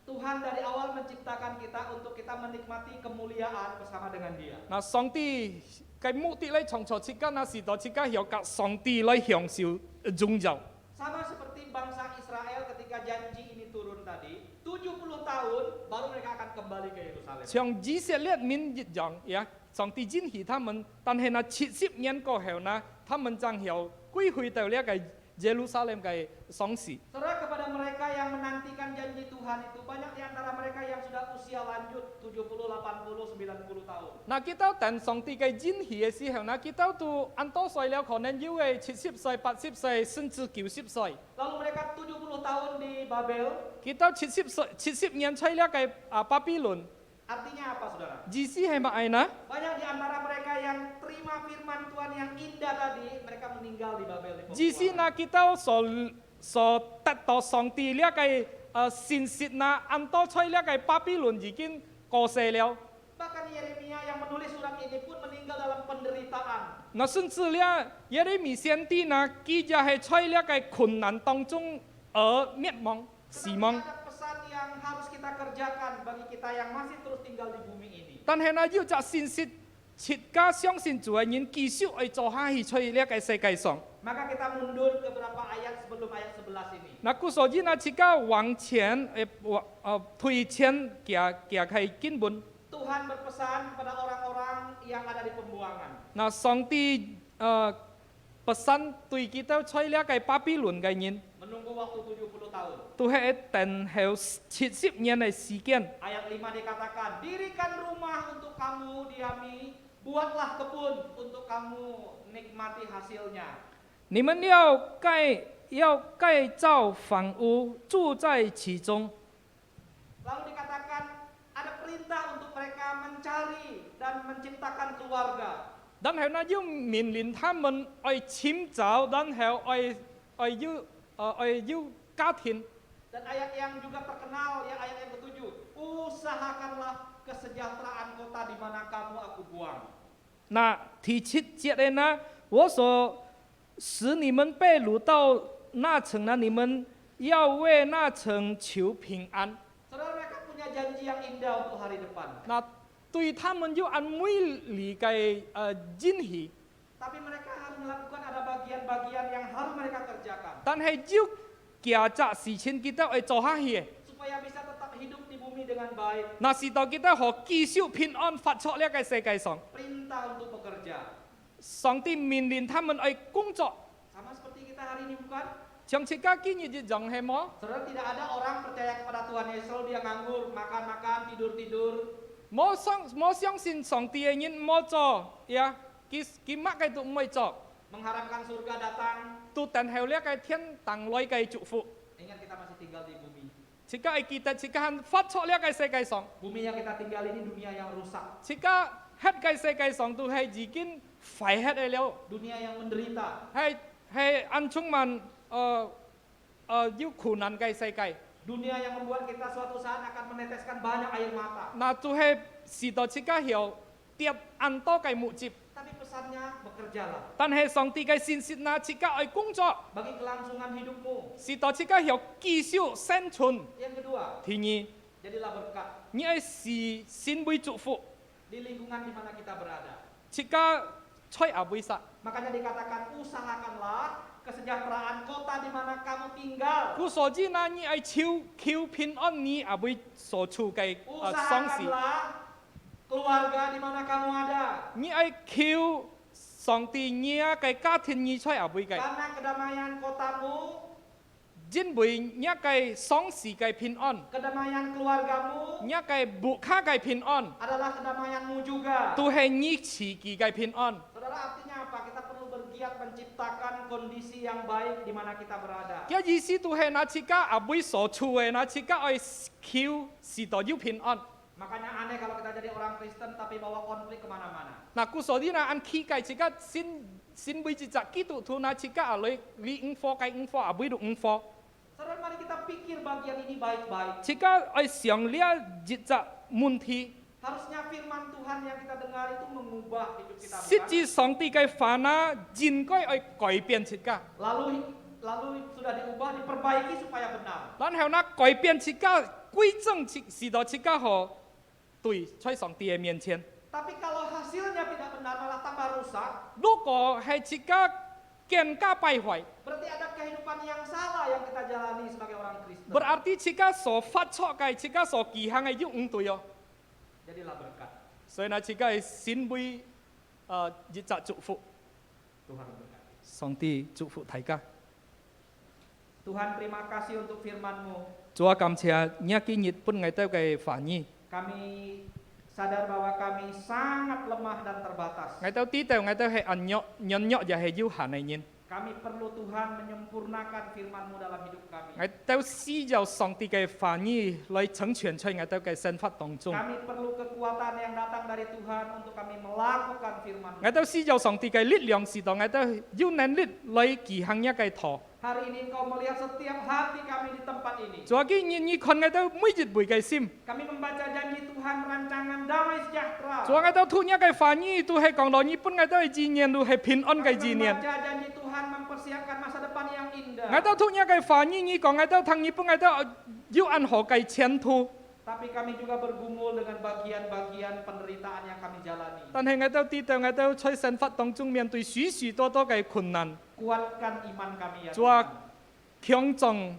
Tuhan dari awal menciptakan kita untuk kita menikmati kemuliaan bersama dengan Dia. 嗱，上帝嘅目的咧，創造自己那時代，自己有甲上帝來享受榮耀。 Sama seperti bangsa Israel ketika janji ini turun tadi, 70 70 tahun baru mereka akan kembali ke Yerusalem. 像以色列民一样呀，上帝允许他们，但是那70年过后呢，他们将要归回到那个耶路撒冷嘅城市。 Saudara, kepada mereka yang menantikan janji Tuhan itu, banyak di antara mereka yang sudah usia lanjut 70, 80, 90 tahun. 嗱，kita等上帝嘅允許嘅時候呢，kita都按多歲了，可能要嘅70歲、80歲，甚至90歲。 Lalu mereka 70 tahun di Babel, kita 70歲、70年在那個巴比倫， artinya apa saudara? 意思係乜嘢呢？ Banyak di antara mereka yang terima firman Tuhan yang indah tadi, mereka meninggal di Babel. Di 意思呢，kita所得到上帝呢個信息呢，按多在那個巴比倫已經過世了。 Bahkan Yeremia yang menulis surat ini pun meninggal dalam penderitaan. 那甚至呢，耶利米先知呢，佢就係在那個困難當中而滅亡、死 Tetapi 亡。 ada pesan yang harus kita kerjakan bagi kita yang masih terus tinggal di bumi ini. 但係呢，要隻信息，切家相信主嘅人繼續去做下去，在呢個世界上。 Maka kita mundur ke beberapa ayat sebelum ayat 11 ini. 那故所以呢，切家往前，推前行開經文。 Tuhan berpesan kepada orang-orang yang ada di pembuangan. 那上帝pesan 對kita在呢個巴比倫嘅人， Menunggu waktu 70 tahun. 都係等候70年嘅時間。 Ayat 5 dikatakan, dirikan rumah untuk kamu diami, buatlah kebun untuk kamu nikmati hasilnya. 你們要蓋造房屋，住在其中。 Lalu dikatakan ada perintah untuk mereka mencari dan menciptakan keluarga. 然後呢，要命令他們去尋找，然後要家庭。 Dan ayat yang juga terkenal ya ayat yang ke-7, usahakanlah kesejahteraan kota di mana kamu aku buang. 那第7節的呢，我所使你們被擄到那城呢，你們要為那城求平安。 Saudara, mereka punya janji yang indah untuk hari depan. 那對他們要按每年嘅應許， Tapi mereka harus melakukan ada bagian-bagian yang harus mereka kerjakan 但係要其實事情kita會做下去。 supaya bisa tetap hidup di bumi dengan baik. 那時代kita可繼續平安發出呢個世界上。 Perintah untuk bekerja. 上帝命令他們去工作， Sama seperti kita hari ini bukan? 像切家今日一樣係麼？ Saudara, tidak ada orang percaya kepada Tuhan Yesus selalu dia nganggur, makan-makan, tidur-tidur. 冇相信上帝嘅人冇做呀，佢乜嘅都唔會做， Mengharapkan surga datang. 都等候呢個天堂來嘅祝福。 Ingat kita masih tinggal di bumi. 切家係記得切家發出呢個世界上， Bumi yang kita tinggal ini dunia yang rusak. 切家喺嘅世界上都係已經廢hết了， Dunia yang menderita. 係按充滿要苦難嘅世界。 Dunia yang membuat kita suatu saat akan meneteskan banyak air mata. 那都係時代切家後跌按多嘅木接， Tapi pesannya bekerjalah 但係上帝嘅信息呢，切家去工作。 bagi kelangsungan hidupmu. 時代切家後繼續生存。 Yang kedua, 第二， jadilah berkat 你係是先會祝福， di lingkungan di mana kita berada. 切家吹阿會殺。 Makanya dikatakan usahakanlah kesejahteraan kota di mana kamu tinggal. 故所以呢，你係求平安，你阿會所處嘅喪事， Usahakanlah keluarga di mana kamu ada. 你係求上帝你嘅家庭你吹阿會嘅， Karena kedamaian kotamu, 因為你嘅喪事嘅平安， kedamaian keluargamu 你嘅บุ家嘅平安， adalah kedamaianmu juga. 都係你自己嘅平安。 Saudara, artinya apa? Kita perlu bergiat menciptakan kondisi yang baik di mana kita berada. 嘅意思都係那切家阿會所處嘅，那切家係求時代要平安。 Makanya aneh kalau kita jadi orang Kristen tapi bawa konflik kemana-mana. 嗱，故所以呢，按企界切家先會一隻基督徒那切家阿女，你五課計五課，阿會讀五課。 Saudara, mari kita pikir bagian ini baik-baik. 切家係想呢一隻問題， Harusnya firman Tuhan yang kita dengar itu mengubah hidup kita. 實 bukan? 際上帝嘅話呢，應該去改變切家， Lalu sudah diubah, diperbaiki supaya benar. 然後呢改變切家，歸正時代切家和對在上帝嘅面前。 Tapi kalau hasilnya tidak benar malah tambah rusak, 如果係切家 ken ka pai huai. Berarti ada kehidupan yang salah yang kita jalani sebagai orang Kristen. Berarti jika so phát cho cái jika so kỳ hàng ấy yung tu yo. Jadilah berkat. 所以呢，jika xin vui dịch dạ祝福， Tuhan berkati. 上帝祝福大家。 Tuhan terima kasih untuk firman-Mu. 主啊，感謝你今日本我哋嘅翻譯， Kami sadar bahwa kami sangat lemah dan terbatas. 我哋知道我哋係人肉又係有限嘅人， Kami perlu Tuhan menyempurnakan firman-Mu dalam hidup kami. 我哋需要上帝嘅翻譯來成全在我哋嘅生活當中， Kami perlu kekuatan yang datang dari Tuhan untuk kami melakukan firman-Mu. 我哋需要上帝嘅力量，使到我哋有能力來記行一個圖。 Hari ini Engkau melihat setiap hati kami di tempat ini. 主啊，今日你看我哋每日每個心， Kami membaca janji Tuhan rancangan damai sejahtera. 主啊，我哋聽一個翻譯都係講到日本我哋嘅紀念都係平安嘅 Kami 紀念。 membaca janji Tuhan mempersiapkan masa depan yang indah. 我哋聽一個翻譯，你講我哋聽日本我哋有安好嘅前途。 Tapi kami juga bergumul dengan bagian-bagian penderitaan yang kami jalani. 但係我哋知道我哋在生活當中面對許許多多嘅困難， Kuatkan iman kami ya 主啊 Tuhan. 強壯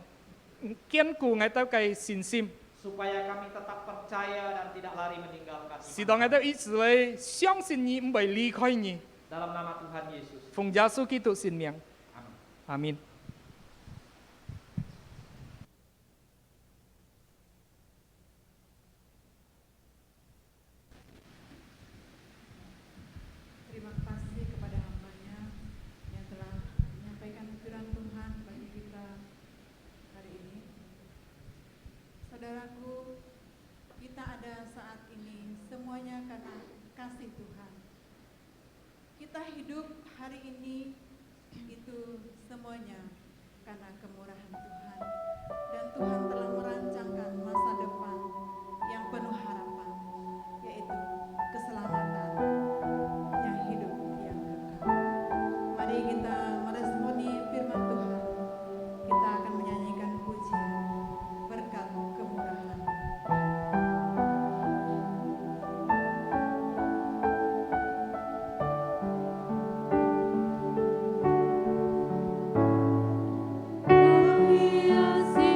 堅固我哋嘅信心， Supaya kami tetap percaya dan tidak lari meninggalkan 使到 iman. 我哋一直嚟相信你，唔會離開你。 Dalam nama Tuhan Yesus. 奉耶穌基督聖名， Amin. 阿門。 Terima kasih kepada hamba-Nya yang telah menyampaikan firman Tuhan bagi kita hari ini. Saudaraku, kita ada saat ini semuanya karena kasih Tuhan. Kita hidup hari ini itu semuanya karena kemurahan Tuhan. Dan Tuhan telah merancangkan masa depan yang penuh harapan, yaitu keselamatan yang hidup yang kekal. Mari kita meresponi firman Tuhan. Kita akan menyanyikan pujian berkat kemurahan. Kau hiasi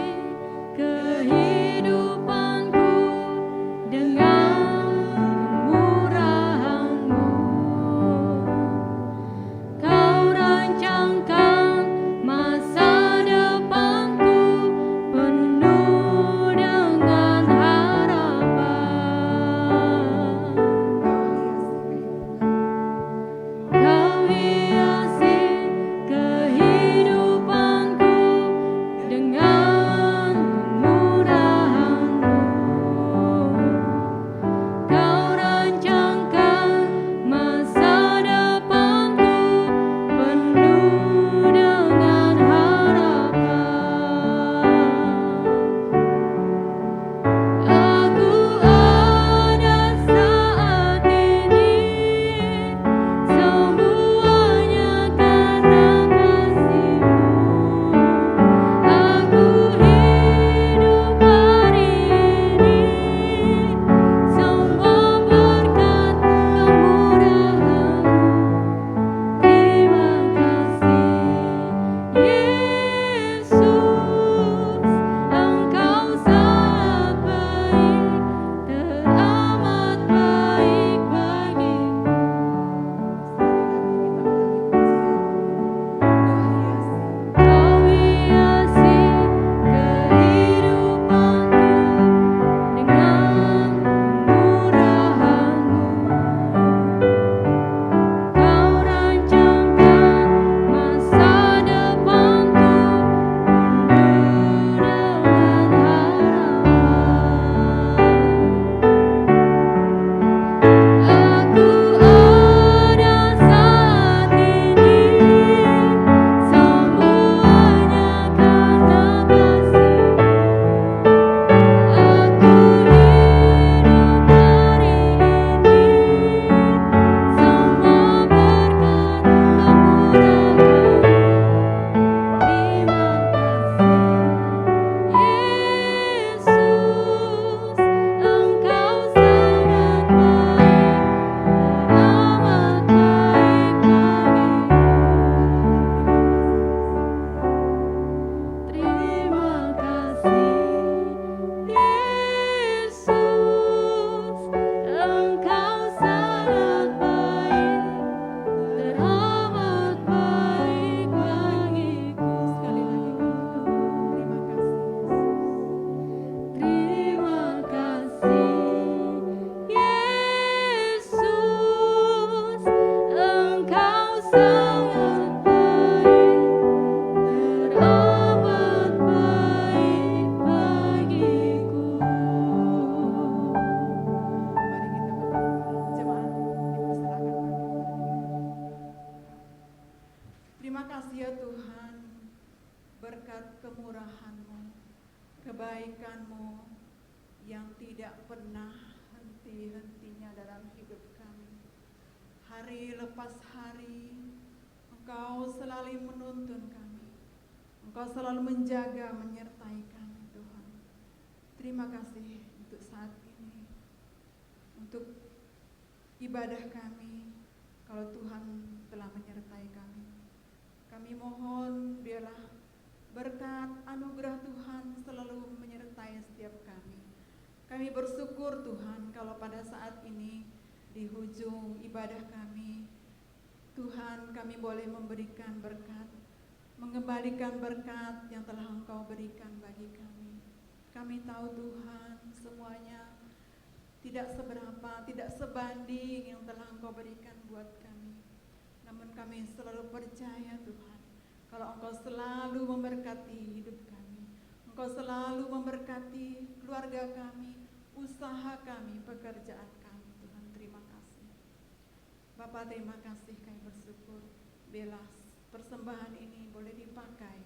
henti-hentinya dalam hidup kami. Hari lepas hari, Engkau selalu menuntun kami. Engkau selalu menjaga, menyertai kami, Tuhan. Terima kasih untuk saat ini, untuk ibadah kami, kalau Tuhan telah menyertai kami. Kami mohon biarlah berkat anugerah Tuhan selalu menyertai setiap kami. Kami bersyukur Tuhan kalau pada saat ini di hujung ibadah kami, Tuhan, kami boleh memberikan berkat, mengembalikan berkat yang telah Engkau berikan bagi kami. Kami tahu Tuhan, semuanya tidak seberapa, tidak sebanding yang telah Engkau berikan buat kami. Namun kami selalu percaya Tuhan, kalau Engkau selalu memberkati hidup kami, Engkau selalu memberkati keluarga kami, usaha kami, pekerjaan kami. Tuhan, terima kasih. Bapak, terima kasih, kami bersyukur bila persembahan ini boleh dipakai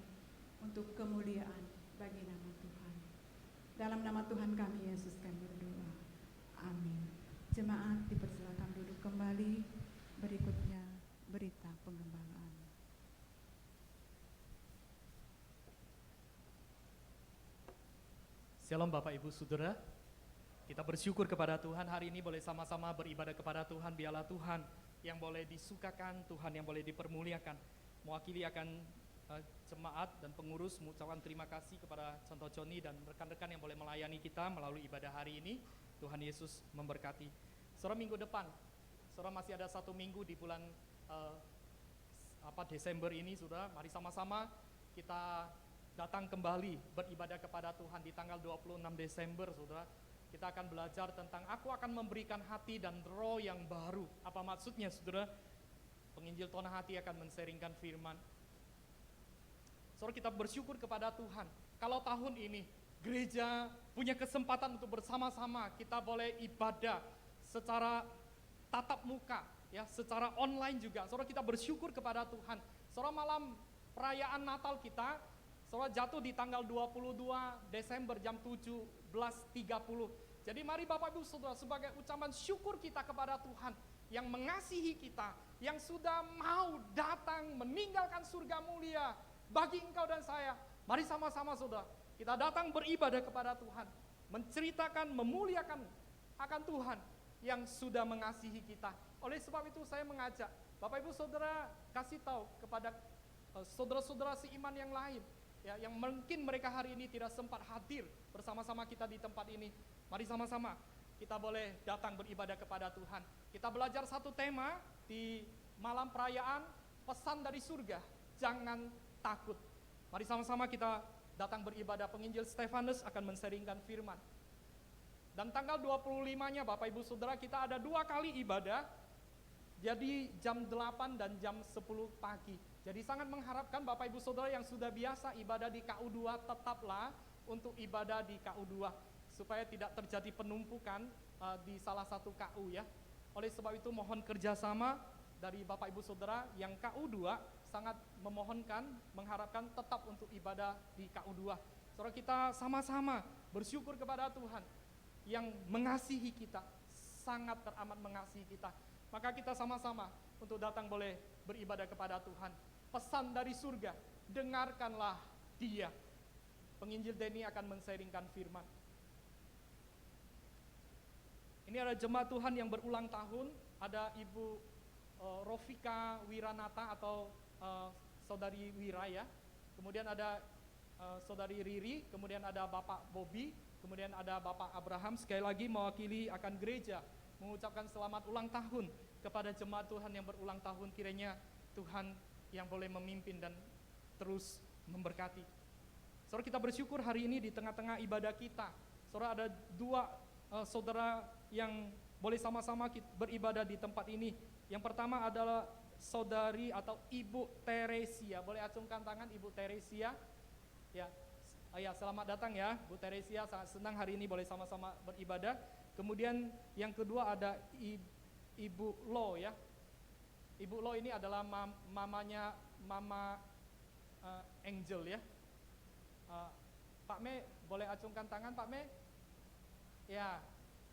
untuk kemuliaan bagi nama Tuhan. Dalam nama Tuhan kami Yesus kami berdoa. Amin. Jemaat dipersilakan duduk kembali. Berikutnya berita penggembalaan. Shalom Bapak Ibu Saudara. Kita bersyukur kepada Tuhan hari ini boleh sama-sama beribadah kepada Tuhan. Biarlah Tuhan yang boleh disukakan, Tuhan yang boleh dipermuliakan. Mewakili akan jemaat dan pengurus mengucapkan terima kasih kepada Contoh Joni dan rekan-rekan yang boleh melayani kita melalui ibadah hari ini. Tuhan Yesus memberkati. Saudara, minggu depan, saudara masih ada 1 minggu di bulan Desember ini, saudara. Mari sama-sama kita datang kembali beribadah kepada Tuhan di tanggal 26 Desember, saudara. Kita akan belajar tentang aku akan memberikan hati dan roh yang baru. Apa maksudnya, saudara? Penginjil Tona Hati akan menseringkan firman. Saudara, kita bersyukur kepada Tuhan. Kalau tahun ini gereja punya kesempatan untuk bersama-sama kita boleh ibadah secara tatap muka, ya, secara online juga. Saudara, kita bersyukur kepada Tuhan. Saudara, malam perayaan Natal kita, saudara, jatuh di tanggal 22 Desember jam 17.30. Jadi mari Bapak Ibu Saudara, sebagai ucapan syukur kita kepada Tuhan yang mengasihi kita, yang sudah mau datang meninggalkan surga mulia bagi engkau dan saya. Mari sama-sama saudara, kita datang beribadah kepada Tuhan, menceritakan, memuliakan akan Tuhan yang sudah mengasihi kita. Oleh sebab itu saya mengajak Bapak Ibu Saudara kasih tahu kepada saudara-saudara seiman yang lain, ya, yang mungkin mereka hari ini tidak sempat hadir bersama-sama kita di tempat ini. Mari sama-sama kita boleh datang beribadah kepada Tuhan. Kita belajar satu tema di malam perayaan, pesan dari surga, jangan takut. Mari sama-sama kita datang beribadah. Penginjil Stefanus akan menseringkan firman. Dan tanggal 25-nya Bapak Ibu Saudara, kita ada 2 kali ibadah, jadi jam 8 dan jam 10 pagi. Jadi sangat mengharapkan Bapak Ibu Saudara yang sudah biasa ibadah di KU2, tetaplah untuk ibadah di KU2, supaya tidak terjadi penumpukan di salah satu KU, ya. Oleh sebab itu mohon kerjasama dari Bapak Ibu Saudara yang KU2, sangat memohonkan, mengharapkan tetap untuk ibadah di KU2. Saudara, kita sama-sama bersyukur kepada Tuhan yang mengasihi kita, sangat teramat mengasihi kita. Maka kita sama-sama untuk datang boleh beribadah kepada Tuhan. Pesan dari surga, dengarkanlah Dia. Penginjil Denny akan menseringkan firman. Ini ada jemaat Tuhan yang berulang tahun, ada Ibu Rofika Wiranata atau Saudari Wira, ya. Kemudian ada Saudari Riri, kemudian ada Bapak Bobby, kemudian ada Bapak Abraham. Sekali lagi mewakili akan gereja mengucapkan selamat ulang tahun kepada jemaat Tuhan yang berulang tahun. Kiranya Tuhan yang boleh memimpin dan terus memberkati. Saudara, kita bersyukur hari ini di tengah-tengah ibadah kita, saudara, ada 2 saudara yang boleh sama-sama beribadah di tempat ini. Yang pertama adalah saudari atau Ibu Teresia. Boleh acungkan tangan Ibu Teresia. Ya, selamat datang ya Bu Teresia, sangat senang hari ini boleh sama-sama beribadah. Kemudian yang kedua ada Ibu Lo, ya. Ibu Lo ini adalah mamanya Mama Angel, ya. Pak Me, boleh acungkan tangan Pak Me? Ya,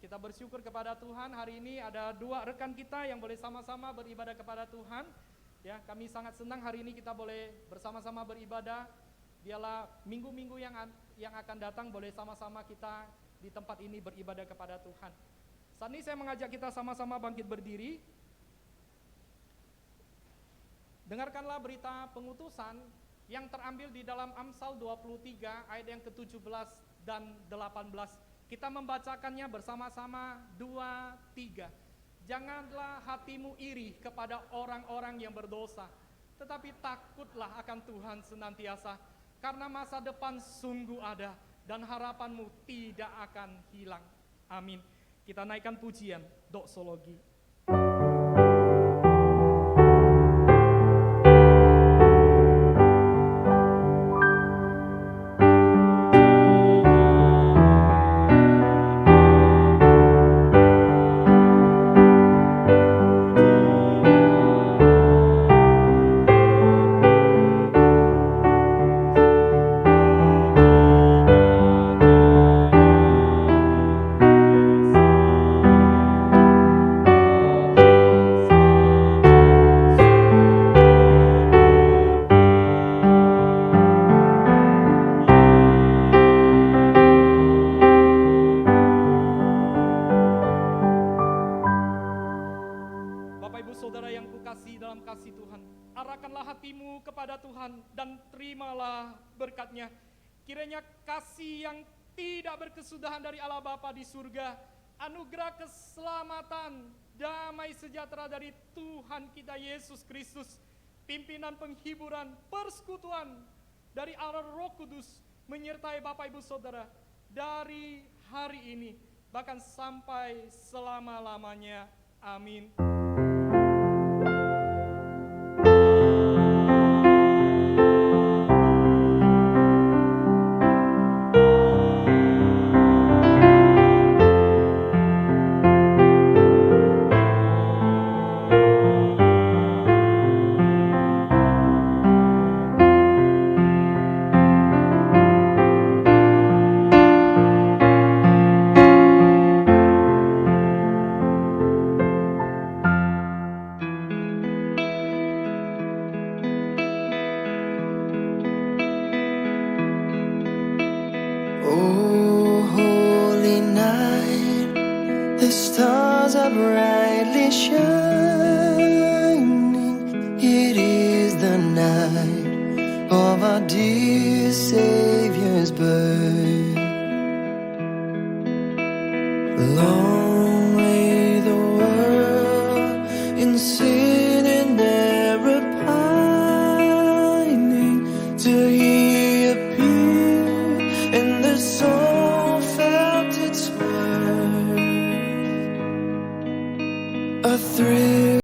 Kita bersyukur kepada Tuhan, hari ini ada 2 rekan kita yang boleh sama-sama beribadah kepada Tuhan. Ya, kami sangat senang hari ini kita boleh bersama-sama beribadah. Biarlah minggu-minggu yang akan datang boleh sama-sama kita di tempat ini beribadah kepada Tuhan. Saat ini saya mengajak kita sama-sama bangkit berdiri. Dengarkanlah berita pengutusan yang terambil di dalam Amsal 23 ayat yang ke-17 dan 18. Kita membacakannya bersama-sama 2, 3. Janganlah hatimu iri kepada orang-orang yang berdosa, tetapi takutlah akan Tuhan senantiasa, karena masa depan sungguh ada dan harapanmu tidak akan hilang. Amin. Kita naikkan pujian doksologi. Kiranya kasih yang tidak berkesudahan dari Allah Bapa di surga, anugerah keselamatan, damai sejahtera dari Tuhan kita Yesus Kristus, pimpinan penghiburan, persekutuan dari Allah Roh Kudus menyertai Bapak Ibu Saudara dari hari ini bahkan sampai selama-lamanya. Amin.